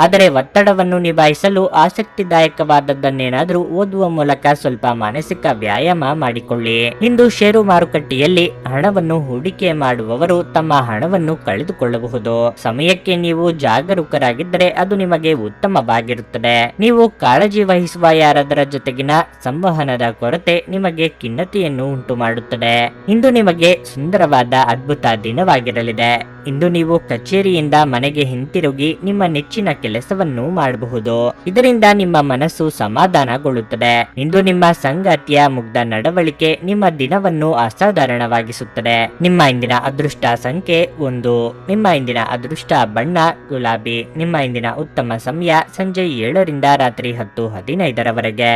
ಆದರೆ ಒತ್ತಡವನ್ನು ನಿಭಾಯಿಸಲು ಆಸಕ್ತಿದಾಯಕವಾದದ್ದನ್ನೇನಾದರೂ ಓದುವ ಮೂಲಕ ಸ್ವಲ್ಪ ಮಾನಸಿಕ ವ್ಯಾಯಾಮ ಮಾಡಿಕೊಳ್ಳಿ. ಇಂದು ಷೇರು ಮಾರುಕಟ್ಟೆಯಲ್ಲಿ ಹಣವನ್ನು ಹೂಡಿಕೆ ಮಾಡುವವರು ತಮ್ಮ ಹಣವನ್ನು ಕಳೆದುಕೊಳ್ಳಬಹುದು. ಸಮಯಕ್ಕೆ ನೀವು ಜಾಗರೂಕರಾಗಿದ್ದರೆ ಅದು ನಿಮಗೆ ಉತ್ತಮವಾಗಿರುತ್ತದೆ. ನೀವು ಕಾಳಜಿ ವಹಿಸುವ ಯಾರಾದರ ಜೊತೆಗಿನ ಸಂವಹನದ ಕೊರತೆ ನಿಮಗೆ ಖಿನ್ನತೆಯನ್ನು ಉಂಟು ಮಾಡುತ್ತದೆ. ಇಂದು ನಿಮಗೆ ಸುಂದರವಾದ ಅದ್ಭುತ ದಿನವಾಗಿರಲಿದೆ. ಇಂದು ನೀವು ಕಚೇರಿಯಿಂದ ಮನೆಗೆ ಹಿಂತಿರುಗಿ ನಿಮ್ಮ ನೆಚ್ಚಿನ ಕೆಲಸವನ್ನು ಮಾಡಬಹುದು. ಇದರಿಂದ ನಿಮ್ಮ ಮನಸ್ಸು ಸಮಾಧಾನಗೊಳ್ಳುತ್ತದೆ. ಇಂದು ನಿಮ್ಮ ಸಂಗಾತಿಯ ಮುಗ್ಧ ನಡವಳಿಕೆ ನಿಮ್ಮ ದಿನವನ್ನು ಅಸಾಧಾರಣವಾಗಿಸುತ್ತದೆ. ನಿಮ್ಮ ಇಂದಿನ ಅದೃಷ್ಟ ಸಂಖ್ಯೆ 1. ನಿಮ್ಮ ಇಂದಿನ ಅದೃಷ್ಟ ಬಣ್ಣ ಗುಲಾಬಿ. ನಿಮ್ಮ ಇಂದಿನ ಉತ್ತಮ ಸಮಯ ಸಂಜೆ 7 ರಿಂದ ರಾತ್ರಿ 10:15 ರವರೆಗೆ.